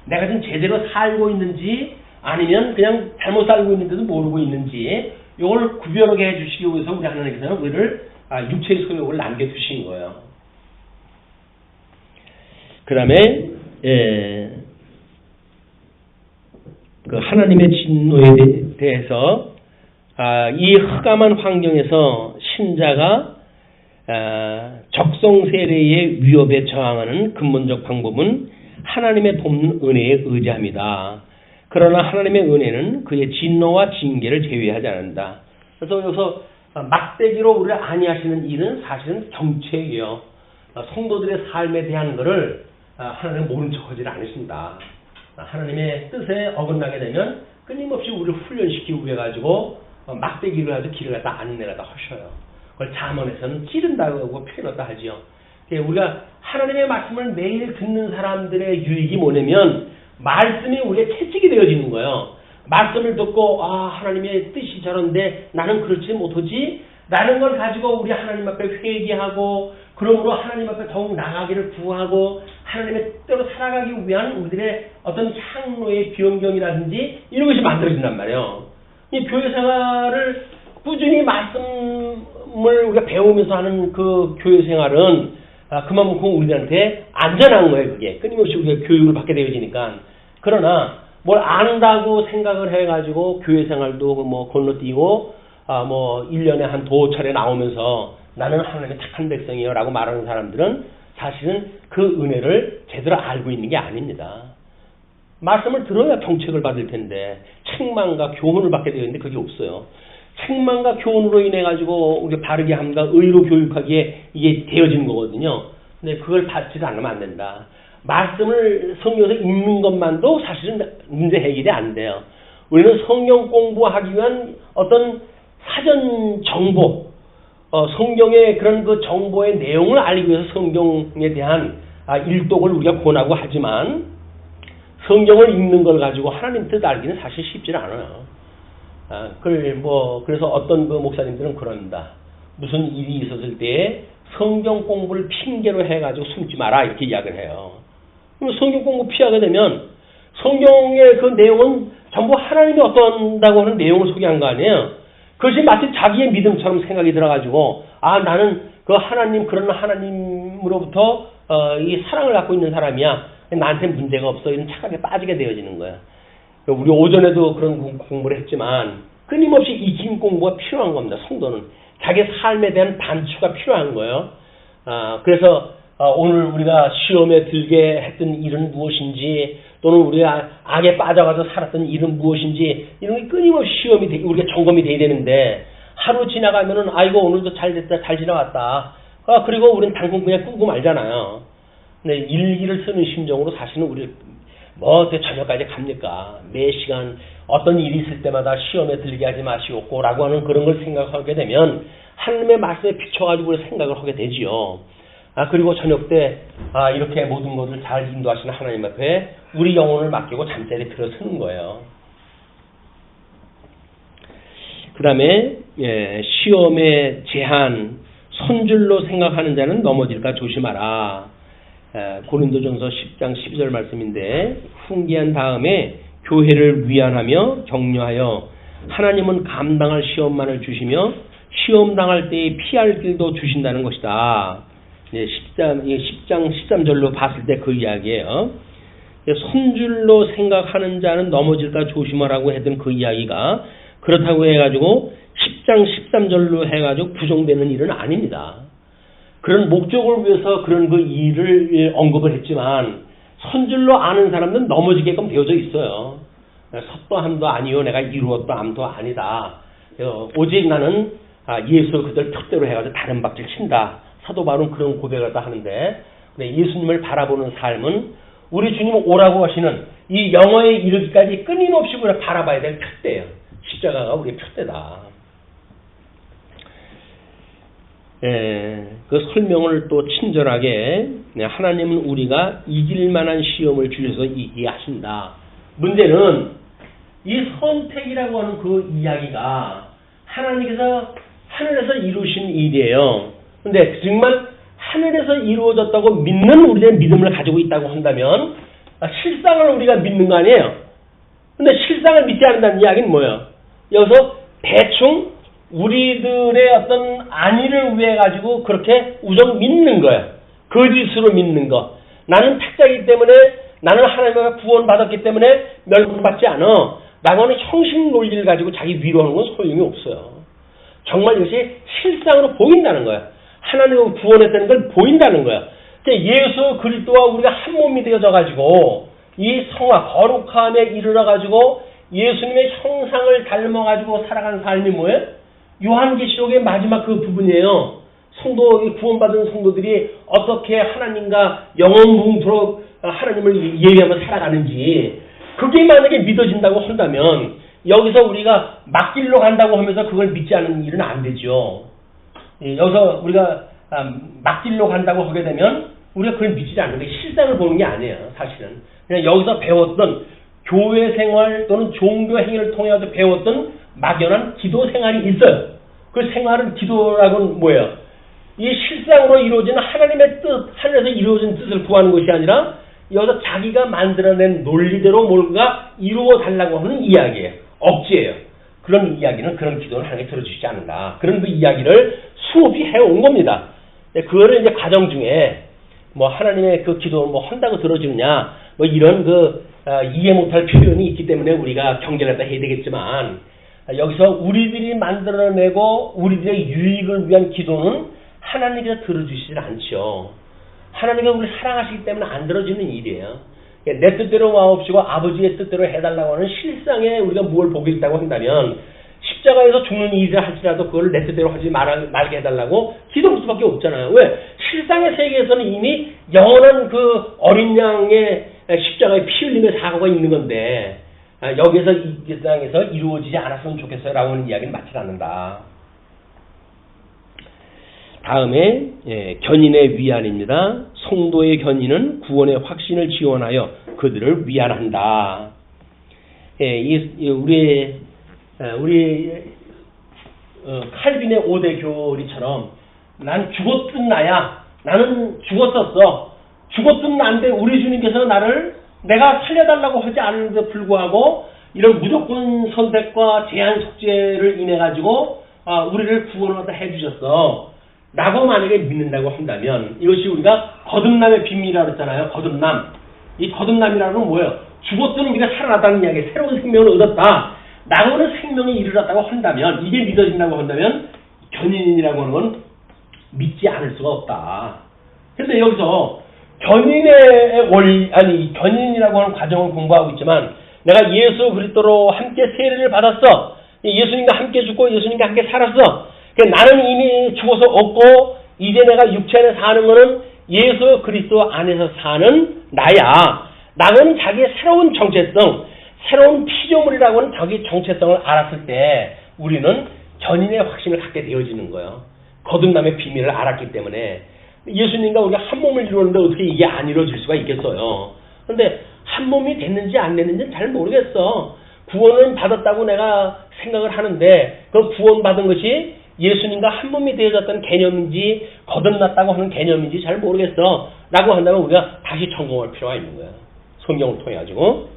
내가 지금 제대로 살고 있는지 아니면 그냥 잘못 살고 있는데도 모르고 있는지 이걸 구별하게 해주시기 위해서 우리 하나님께서는 우리를 육체의 소욕을 남겨두신 거예요. 그 다음에 그 하나님의 진노에 대해서 이 흑암한 환경에서 신자가 적성 세례의 위협에 저항하는 근본적 방법은 하나님의 돕는 은혜에 의지합니다. 그러나 하나님의 은혜는 그의 진노와 징계를 제외하지 않는다. 그래서 여기서 막대기로 우리를 안위하시는 일은 사실은 경책이에요. 성도들의 삶에 대한 것을 하나님은 모른 척하지 않으신다. 하나님의 뜻에 어긋나게 되면 끊임없이 우리를 훈련시키고 해가지고 막대기를 가지고 길을 갖다 안내가다 하셔요. 그걸 잠언에서는 찌른다고 표현했다 하지요. 우리가 하나님의 말씀을 매일 듣는 사람들의 유익이 뭐냐면 말씀이 우리의 채찍이 되어지는 거예요. 말씀을 듣고 하나님의 뜻이 저런데 나는 그렇지 못하지 라는 걸 가지고 우리 하나님 앞에 회개하고 그러므로 하나님 앞에 더욱 나가기를 구하고 하나님의 뜻대로 살아가기 위한 우리들의 어떤 향로의 변경이라든지 이런 것이 만들어진단 말이에요. 이 교회 생활을 꾸준히 말씀을 우리가 배우면서 하는 그 교회 생활은 그만큼 우리들한테 안전한 거예요. 그게 끊임없이 우리가 교육을 받게 되어지니까. 그러나 뭘 안다고 생각을 해가지고 교회 생활도 뭐 건너뛰고 뭐 1년에 한 도차례 나오면서 나는 하나님의 착한 백성이에요 라고 말하는 사람들은 사실은 그 은혜를 제대로 알고 있는 게 아닙니다. 말씀을 들어야 경책을 받을 텐데 책망과 교훈을 받게 되어 있는데 그게 없어요. 책망과 교훈으로 인해 가지고 우리 바르게 함과 의로 교육하기에 이게 되어지는 거거든요. 근데 그걸 받지 않으면 안 된다. 말씀을 성경에서 읽는 것만도 사실은 문제 해결이 안 돼요. 우리는 성경 공부하기 위한 어떤 사전 정보, 성경의 그런 그 정보의 내용을 알기 위해서 성경에 대한 일독을 우리가 권하고 하지만 성경을 읽는 걸 가지고 하나님 뜻 알기는 사실 쉽지 않아요. 그래서 어떤 그 목사님들은 그럽니다. 무슨 일이 있었을 때 성경 공부를 핑계로 해가지고 숨지 마라 이렇게 이야기를 해요. 그럼 성경 공부 피하게 되면 성경의 그 내용은 전부 하나님이 어떤다고 하는 내용을 소개한 거 아니에요. 그것이 마치 자기의 믿음처럼 생각이 들어가지고 나는 그 하나님 그런 하나님으로부터 이 사랑을 갖고 있는 사람이야. 나한테 문제가 없어. 이런 착각에 빠지게 되어지는 거야. 우리 오전에도 그런 공부를 했지만 끊임없이 익힘 공부가 필요한 겁니다. 성도는 자기 삶에 대한 단추가 필요한 거예요. 그래서 오늘 우리가 시험에 들게 했던 일은 무엇인지 또는 우리가 악에 빠져가서 살았던 일은 무엇인지 이런 게 끊임없이 시험이 우리가 점검이 돼야 되는데 하루 지나가면은 아이고 오늘도 잘 됐다 잘 지나갔다. 그리고 우리는 당분 그냥 끄고 말잖아요. 근데 일기를 쓰는 심정으로 사실은 우리 저녁까지 갑니까? 매 시간 어떤 일이 있을 때마다 시험에 들게 하지 마시옵고 라고 하는 그런 걸 생각하게 되면 하나님의 말씀에 비춰가지고 생각을 하게 되지요. 그리고 저녁 때 이렇게 모든 것을 잘 인도하시는 하나님 앞에 우리 영혼을 맡기고 잠자리에 들어서는 거예요. 그 다음에 시험의 제한, 손줄로 생각하는 자는 넘어질까 조심하라. 고린도전서 10장 12절 말씀인데 훈계한 다음에 교회를 위안하며 격려하여 하나님은 감당할 시험만을 주시며 시험 당할 때에 피할 길도 주신다는 것이다. 10장 13절로 봤을 때 그 이야기예요. 손줄로 생각하는 자는 넘어질까 조심하라고 했던 그 이야기가 그렇다고 해가지고 10장 13절로 해가지고 부정되는 일은 아닙니다. 그런 목적을 위해서 그런 그 일을 언급을 했지만 손줄로 아는 사람은 넘어지게끔 되어져 있어요. 섭도함도 아니요 내가 이루었도 암도 아니다. 오직 나는 예수 그들 뜻대로 해가지고 다른 박질 친다. 사도 바울은 그런 고백을 다 하는데 예수님을 바라보는 삶은 우리 주님 오라고 하시는 이 영어에 이르기까지 끊임없이 우리가 바라봐야 될 표대예요. 십자가가 우리의 표대다. 그 설명을 또 친절하게 하나님은 우리가 이길 만한 시험을 주셔서 이기게 하신다. 문제는 이 선택이라고 하는 그 이야기가 하나님께서 하늘에서 이루신 일이에요. 근데 정말 하늘에서 이루어졌다고 믿는 우리의 믿음을 가지고 있다고 한다면 실상을 우리가 믿는 거 아니에요. 근데 실상을 믿지 않는다는 이야기는 뭐예요? 여기서 대충 우리들의 어떤 안위를 위해 가지고 그렇게 우정 믿는 거예요. 거짓으로 믿는 거. 나는 택자이기 때문에 나는 하나님과 구원받았기 때문에 멸망받지 않아. 라고는 형식 논리를 가지고 자기 위로하는 건 소용이 없어요. 정말 이것이 실상으로 보인다는 거예요. 하나님을 구원했다는 걸 보인다는 거예요. 예수 그리스도와 우리가 한 몸이 되어져 가지고 이 성화 거룩함에 이르러 가지고 예수님의 형상을 닮아 가지고 살아가는 삶이 뭐예요? 요한계시록의 마지막 그 부분이에요. 성도 구원받은 성도들이 어떻게 하나님과 영원무궁토록 하나님을 예배하며 살아가는지 그게 만약에 믿어진다고 한다면 여기서 우리가 막길로 간다고 하면서 그걸 믿지 않는 일은 안 되죠. 여기서 우리가 막길로 간다고 하게 되면 우리가 그걸 믿지 않는 게 실상을 보는 게 아니에요. 사실은 그냥 여기서 배웠던 교회 생활 또는 종교 행위를 통해서 배웠던 막연한 기도 생활이 있어요. 그 생활은 기도라고는 뭐예요? 이 실상으로 이루어지는 하나님의 뜻, 하늘에서 이루어진 뜻을 구하는 것이 아니라 여기서 자기가 만들어낸 논리대로 뭔가 이루어 달라고 하는 이야기예요. 억지예요. 그런 이야기는 그런 기도는 하나님이 들어주시지 않는다. 그런 그 이야기를 수없이 해온 겁니다. 그거를 이제 과정 중에 뭐 하나님의 그 기도를 뭐 한다고 들어주느냐 뭐 이런 이해 못할 표현이 있기 때문에 우리가 경계를 해야 되겠지만 여기서 우리들이 만들어내고 우리들의 유익을 위한 기도는 하나님께서 들어주시질 않죠. 하나님이 우리를 사랑하시기 때문에 안 들어주는 일이에요. 내 뜻대로 마옵시고 아버지의 뜻대로 해달라고 하는 실상에 우리가 뭘 보겠다고 한다면 십자가에서 죽는 일을 할지라도 그걸 내 뜻대로 하지 말게 해달라고 기도할 수밖에 없잖아요. 왜? 실상의 세계에서는 이미 영원한 그 어린 양의 십자가에 피 흘림의 사고가 있는 건데 여기에서 이 세상에서 이루어지지 않았으면 좋겠어요 라고 하는 이야기는 맞지 않는다. 다음에 견인의 위안입니다. 성도의 견인은 구원의 확신을 지원하여 그들을 위안한다. 우리 칼빈의 5대 교리처럼 난 죽었든 나야. 나는 죽었었어. 죽었든 난데 우리 주님께서 나를 내가 살려달라고 하지 않는데 불구하고 이런 무조건 선택과 제한 속죄를 인해 가지고 우리를 구원하다 해주셨어. 라고 만약에 믿는다고 한다면 이것이 우리가 거듭남의 비밀이라고 했잖아요. 거듭남. 이 거듭남이라는 건 뭐예요? 죽었던 우리가 살아났다는 이야기, 새로운 생명을 얻었다. 나고는 생명에 이르렀다고 한다면 이게 믿어진다고 한다면 견인이라고 하는 건 믿지 않을 수가 없다. 그런데 여기서 견인의 원리, 견인이라고 하는 과정을 공부하고 있지만 내가 예수 그리스도로 함께 세례를 받았어. 예수님과 함께 죽고 예수님과 함께 살았어. 나는 이미 죽어서 없고 이제 내가 육체 안에 사는 거는 예수 그리스도 안에서 사는 나야. 나는 자기의 새로운 정체성, 새로운 피조물이라고 하는 자기 정체성을 알았을 때 우리는 견인의 확신을 갖게 되어지는 거예요. 거듭남의 비밀을 알았기 때문에 예수님과 우리가 한 몸을 이루었는데 어떻게 이게 안 이루어질 수가 있겠어요. 그런데 한 몸이 됐는지 안 됐는지는 잘 모르겠어. 구원을 받았다고 내가 생각을 하는데 그 구원받은 것이 예수님과 한 몸이 되어졌다는 개념인지 거듭났다고 하는 개념인지 잘 모르겠어 라고 한다면 우리가 다시 점검할 필요가 있는 거예요. 성경을 통해 가지고.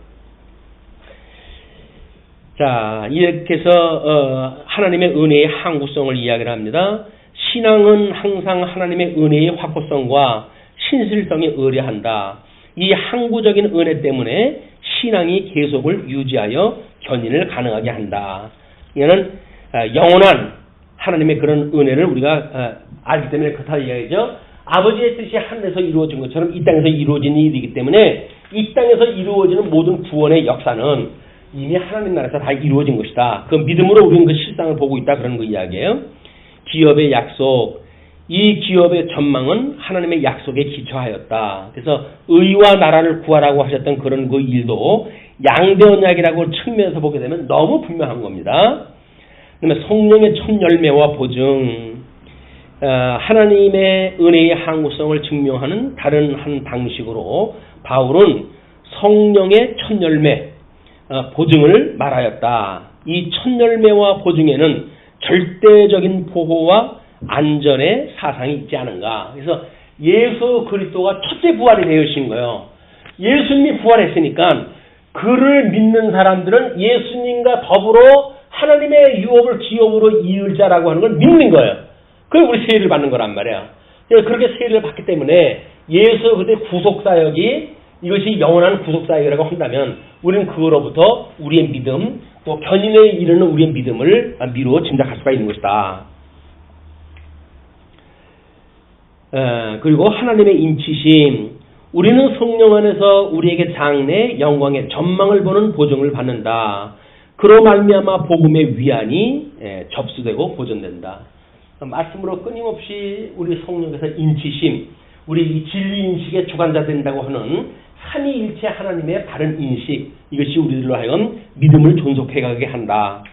자, 이렇게 해서 하나님의 은혜의 항구성을 이야기를 합니다. 신앙은 항상 하나님의 은혜의 확고성과 신실성에 의뢰한다. 이 항구적인 은혜 때문에 신앙이 계속을 유지하여 견인을 가능하게 한다. 이거는 영원한 하나님의 그런 은혜를 우리가 알기 때문에 그렇다 이야기죠. 아버지의 뜻이 하늘에서 이루어진 것처럼 이 땅에서 이루어진 일이기 때문에 이 땅에서 이루어지는 모든 구원의 역사는 이미 하나님 나라에서 다 이루어진 것이다. 그 믿음으로 우리는 그 실상을 보고 있다. 그런 그 이야기예요. 기업의 약속, 이 기업의 전망은 하나님의 약속에 기초하였다. 그래서 의와 나라를 구하라고 하셨던 그런 그 일도 양대언약이라고 측면에서 보게 되면 너무 분명한 겁니다. 그다음에 성령의 첫 열매와 보증, 하나님의 은혜의 항구성을 증명하는 다른 한 방식으로 바울은 성령의 첫 열매, 보증을 말하였다. 이 첫 열매와 보증에는 절대적인 보호와 안전의 사상이 있지 않은가. 그래서 예수 그리스도가 첫째 부활이 되어신 거예요. 예수님이 부활했으니까 그를 믿는 사람들은 예수님과 더불어 하나님의 유업을 기업으로 이을 자라고 하는 걸 믿는 거예요. 그게 우리 세례를 받는 거란 말이야. 그렇게 세례를 받기 때문에 예수 그리스도의 구속사역이 이것이 영원한 구속사역이라고 한다면 우리는 그거로부터 우리의 믿음 또 견인에 이르는 우리의 믿음을 미루어 짐작할 수가 있는 것이다. 그리고 하나님의 인치심, 우리는 성령 안에서 우리에게 장래 영광의 전망을 보는 보증을 받는다. 그로 말미암아 복음의 위안이 접수되고 보존된다. 말씀으로 끊임없이 우리 성령께서 인치심, 우리 이 진리 인식의 주관자 된다고 하는 삼위일체 하나님의 바른 인식, 이것이 우리들로 하여금 믿음을 존속해가게 한다.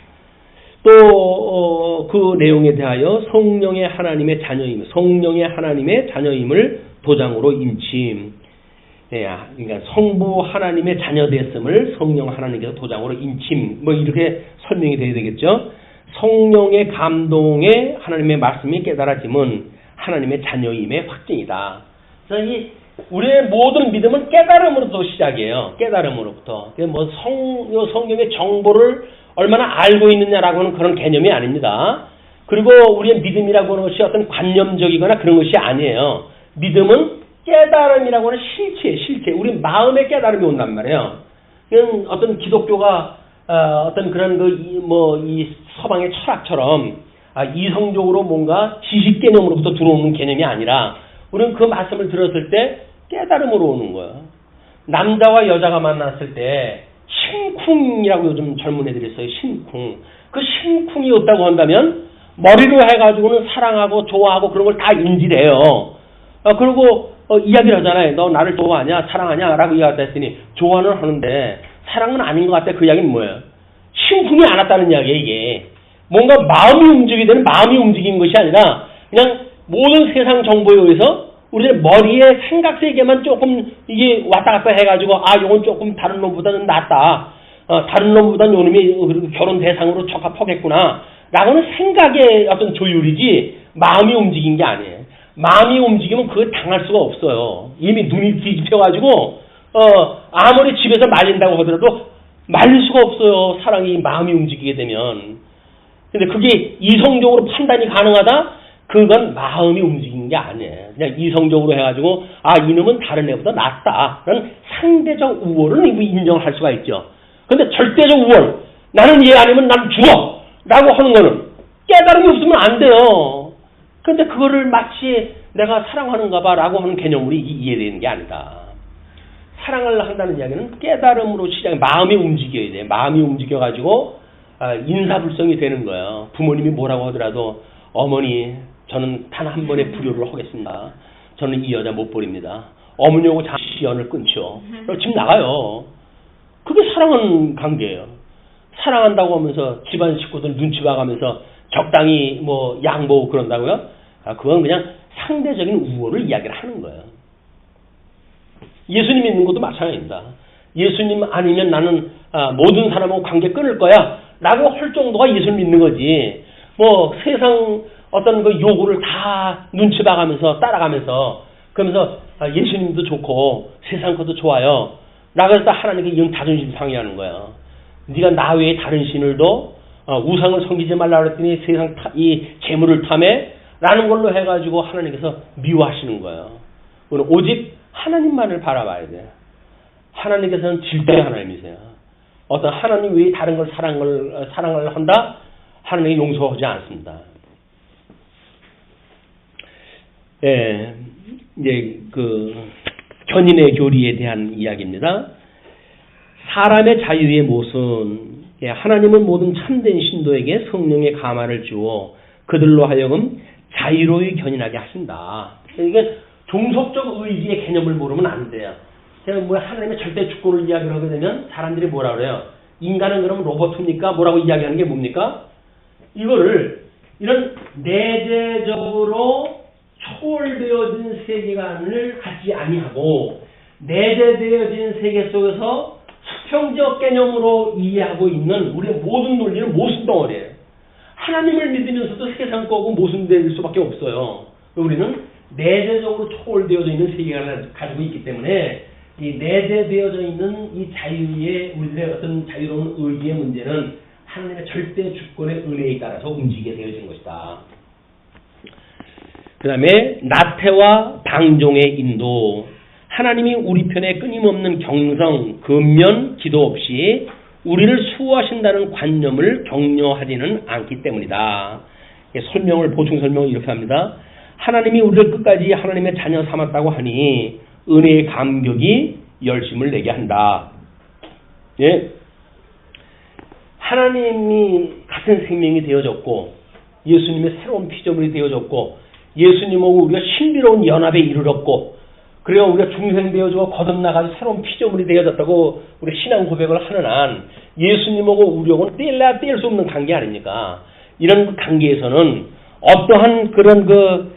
또 그 내용에 대하여 성령의 하나님의 자녀임, 성령의 하나님의 자녀임을 도장으로 인침. 그러니까 성부 하나님의 자녀 됐음을 성령 하나님께서 도장으로 인침, 뭐 이렇게 설명이 돼야 되겠죠. 성령의 감동에 하나님의 말씀이 깨달아짐은 하나님의 자녀임의 확증이다. 그래서 이 우리의 모든 믿음은 깨달음으로부터 시작이에요. 깨달음으로부터. 뭐 성령의 정보를 얼마나 알고 있느냐라고 하는 그런 개념이 아닙니다. 그리고 우리의 믿음이라고 하는 것이 어떤 관념적이거나 그런 것이 아니에요. 믿음은 깨달음이라고 하는 실체. 우리 마음의 깨달음이 온단 말이에요. 그냥 어떤 기독교가 어떤 그런 이 서방의 철학처럼 이성적으로 뭔가 지식 개념으로부터 들어오는 개념이 아니라 우리는 그 말씀을 들었을 때 깨달음으로 오는 거예요. 남자와 여자가 만났을 때 심쿵이라고 요즘 젊은 애들이 써요. 심쿵. 그 심쿵이 없다고 한다면 머리로 해가지고는 사랑하고 좋아하고 그런 걸 다 인지돼요. 그리고 이야기를 하잖아요. 너 나를 좋아하냐 사랑하냐 라고 이야기했더니 좋아는 하는데 사랑은 아닌 것 같아. 그 이야기는 뭐예요? 심쿵이 안 왔다는 이야기예요. 이게 뭔가 마음이 움직이게 되는 마음이 움직인 것이 아니라 그냥 모든 세상 정보에 의해서 우리의 머리의 생각 세계만 조금 이게 왔다 갔다 해가지고 요건 조금 다른 놈보다는 낫다. 다른 놈보다는 요 놈이 결혼 대상으로 적합하겠구나. 라고는 생각의 어떤 조율이지 마음이 움직인 게 아니에요. 마음이 움직이면 그걸 당할 수가 없어요. 이미 눈이 뒤집혀가지고 아무리 집에서 말린다고 하더라도 말릴 수가 없어요. 사랑이 마음이 움직이게 되면. 근데 그게 이성적으로 판단이 가능하다? 그건 마음이 움직인 게 아니에요. 그냥 이성적으로 해가지고 이놈은 다른 애보다 낫다. 그런 상대적 우월을 인정할 수가 있죠. 근데 절대적 우월, 나는 얘 아니면 난 죽어! 라고 하는 거는 깨달음이 없으면 안 돼요. 근데 그거를 마치 내가 사랑하는가 봐 라고 하는 개념으로 이해되는 게 아니다. 사랑을 한다는 이야기는 깨달음으로 마음이 움직여야 돼. 마음이 움직여가지고 인사불성이 되는 거예요. 부모님이 뭐라고 하더라도 어머니 저는 단 한 번의 불효를 하겠습니다. 저는 이 여자 못 버립니다. 어머니하고 잠시 연을 끊죠. 집 나가요. 그게 사랑하는 관계예요. 사랑한다고 하면서 집안 식구들 눈치 봐가면서 적당히 뭐 양보하고 그런다고요? 그건 그냥 상대적인 우월을 이야기를 하는 거예요. 예수님 믿는 것도 마찬가지입니다. 예수님 아니면 나는 모든 사람하고 관계 끊을 거야 라고 할 정도가 예수를 믿는 거지. 뭐 세상 어떤 그 요구를 다 눈치 봐가면서 따라가면서 그러면서 예수님도 좋고 세상 것도 좋아요 라고 해서 하나님께 이런 자존심 상해하는 거예요. 네가 나 외에 다른 신을 둬 우상을 섬기지 말라 그랬더니 세상 이 재물을 탐해 라는 걸로 해가지고 하나님께서 미워하시는 거예요. 오직 하나님만을 바라봐야 돼요. 하나님께서는 질투의 하나님이세요. 어떤 하나님 외에 다른 걸 사랑을 한다? 하나님이 용서하지 않습니다. 이제 그 견인의 교리에 대한 이야기입니다. 사람의 자유의 모순, 하나님은 모든 참된 신도에게 성령의 감화를 주어 그들로 하여금 자유로이 견인하게 하신다. 이게 종속적 의지의 개념을 모르면 안 돼요. 그냥 뭐 하나님의 절대 주권을 이야기를 하게 되면 사람들이 뭐라 그래요? 인간은 그럼 로봇입니까? 뭐라고 이야기하는 게 뭡니까? 이거를 이런 내재적으로 초월되어진 세계관을 갖지 아니하고 내재되어진 세계 속에서 수평적 개념으로 이해하고 있는 우리의 모든 논리는 모순덩어리예요. 하나님을 믿으면서도 세상 거고 모순될 수밖에 없어요. 우리는 내재적으로 초월되어져 있는 세계관을 가지고 있기 때문에 이 내재되어져 있는 이 자유의 우리들의 어떤 자유로운 의지의 문제는 하나님의 절대 주권의 은혜에 따라서 움직이게 되어진 것이다. 그 다음에 나태와 방종의 인도. 하나님이 우리 편에 끊임없는 경성, 근면, 기도 없이 우리를 수호하신다는 관념을 격려하지는 않기 때문이다. 보충 설명을 이렇게 합니다. 하나님이 우리를 끝까지 하나님의 자녀 삼았다고 하니 은혜의 감격이 열심을 내게 한다. 예. 하나님이 같은 생명이 되어졌고 예수님의 새로운 피조물이 되어졌고 예수님하고 우리가 신비로운 연합에 이르렀고 그래야 우리가 중생되어지고 거듭나가지고 새로운 피조물이 되어졌다고 우리 신앙 고백을 하는 한 예수님하고 우리하고는 뗄 수 없는 관계 아닙니까? 이런 관계에서는 어떠한 그런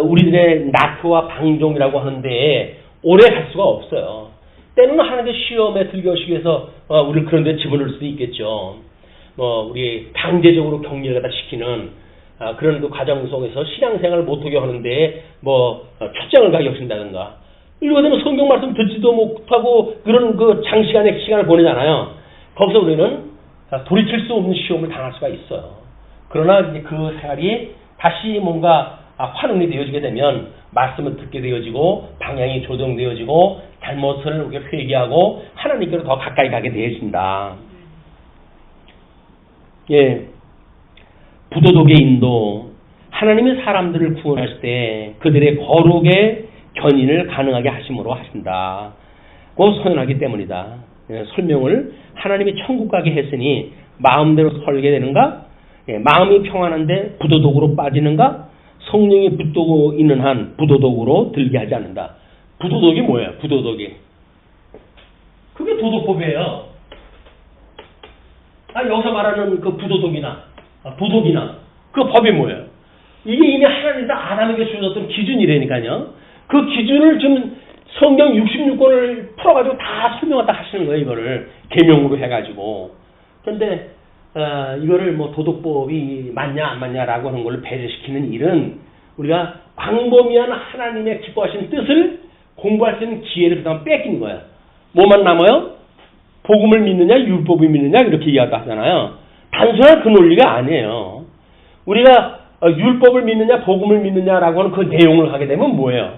우리들의 나트와 방종이라고 하는데 오래 갈 수가 없어요. 때로는 하나님의 시험에 들게 하시기 위해서 우리를 그런 데 집어넣을 수도 있겠죠. 우리 강제적으로 격리를 갖다 시키는 그런 그 과정 속에서 신앙생활을 못하게 하는데 출장을 가게 하신다든가 이러게 되면 성경 말씀 듣지도 못하고 그런 그 장시간의 시간을 보내잖아요. 거기서 우리는 돌이킬 수 없는 시험을 당할 수가 있어요. 그러나 이제 그 생활이 다시 뭔가 환원이 되어지게 되면 말씀을 듣게 되어지고 방향이 조정되어지고 잘못을 우리가 회개하고 하나님께로 더 가까이 가게 되어진다. 예, 부도덕의 인도. 하나님이 사람들을 구원하실 때 그들의 거룩의 견인을 가능하게 하심으로 하신다. 그 선언하기 때문이다. 예, 설명을 하나님이 천국 가게 했으니 마음대로 살게 되는가? 예, 마음이 평안한데 부도덕으로 빠지는가? 성령이 붙들고 있는 한 부도덕으로 들게 하지 않는다. 부도덕이 뭐예요? 부도덕이. 그게 도덕법이에요. 여기서 말하는 그 부도덕이나 도덕이나 그 법이 뭐예요? 이게 이미 하나님이 아담에게 주셨던 기준이라니까요. 그 기준을 지금 성경 66권을 풀어가지고 다 설명하다 하시는 거예요. 이거를 계명으로 해가지고. 그런데 이거를 도덕법이 맞냐 안 맞냐라고 하는 걸 배제시키는 일은 우리가 광범위한 하나님의 기뻐하신 뜻을 공부할 수 있는 기회를 그다음 뺏긴 거예요. 뭐만 남아요? 복음을 믿느냐 율법을 믿느냐 이렇게 이야기하잖아요. 단순한 그 논리가 아니에요. 우리가 율법을 믿느냐 복음을 믿느냐라고 하는 그 내용을 하게 되면 뭐예요?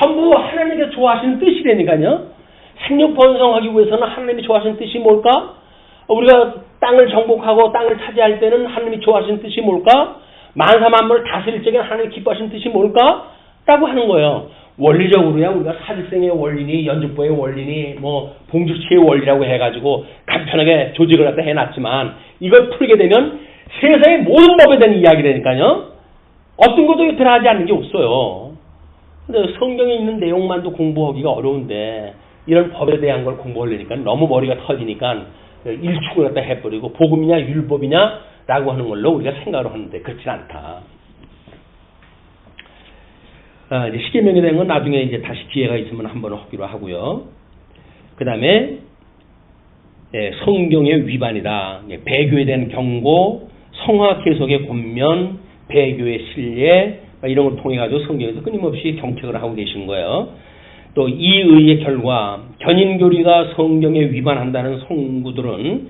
전부 하나님께 좋아하시는 뜻이라니까요. 생육 번성하기 위해서는 하나님이 좋아하시는 뜻이 뭘까? 우리가 땅을 정복하고 땅을 차지할 때는 하나님이 좋아하시는 뜻이 뭘까? 만사만물을 다스릴 적에 하나님이 기뻐하시는 뜻이 뭘까? 라고 하는 거예요. 원리적으로야 우리가 사직생의 원리니 연주법의 원리니 봉주치의 원리라고 해가지고 간편하게 조직을 갖다 해놨지만 이걸 풀게 되면 세상의 모든 법에 대한 이야기라니까요. 어떤 것도 들어가지 않는 게 없어요. 근데 성경에 있는 내용만도 공부하기가 어려운데 이런 법에 대한 걸 공부하려니까 너무 머리가 터지니까 일축을 갖다 해버리고 복음이냐 율법이냐 라고 하는 걸로 우리가 생각을 하는데 그렇지 않다. 이제 십계명에 대한 건 나중에 이제 다시 기회가 있으면 한번 하기로 하고요. 그 다음에 성경의 위반이다. 배교에 대한 경고, 성화 계속의 권면, 배교의 신뢰 이런 걸 통해 가지고 성경에서 끊임없이 경책을 하고 계신 거예요. 또 이 의의 결과 견인교리가 성경에 위반한다는 성구들은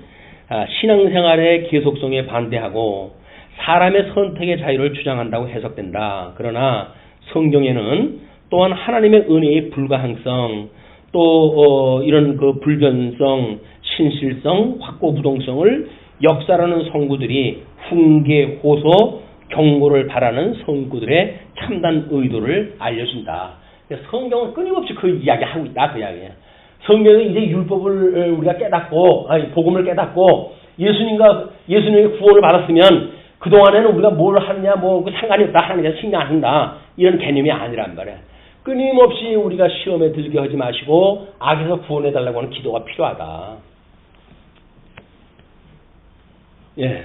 신앙생활의 계속성에 반대하고 사람의 선택의 자유를 주장한다고 해석된다. 그러나 성경에는 또한 하나님의 은혜의 불가항성 또 이런 그 불변성, 신실성, 확고부동성을 역사라는 성구들이 훈계, 호소, 경고를 바라는 성구들의 참단 의도를 알려준다. 성경은 끊임없이 그 이야기하고 있다. 그 이야기예요. 성경은 이제 율법을 우리가 깨닫고 복음을 깨닫고 예수님의 구원을 받았으면 그동안에는 우리가 뭘 하느냐 상관이 없다. 하느냐 신경 안 한다. 이런 개념이 아니란 말이에요. 끊임없이 우리가 시험에 들게 하지 마시고 악에서 구원해달라고 하는 기도가 필요하다. 예.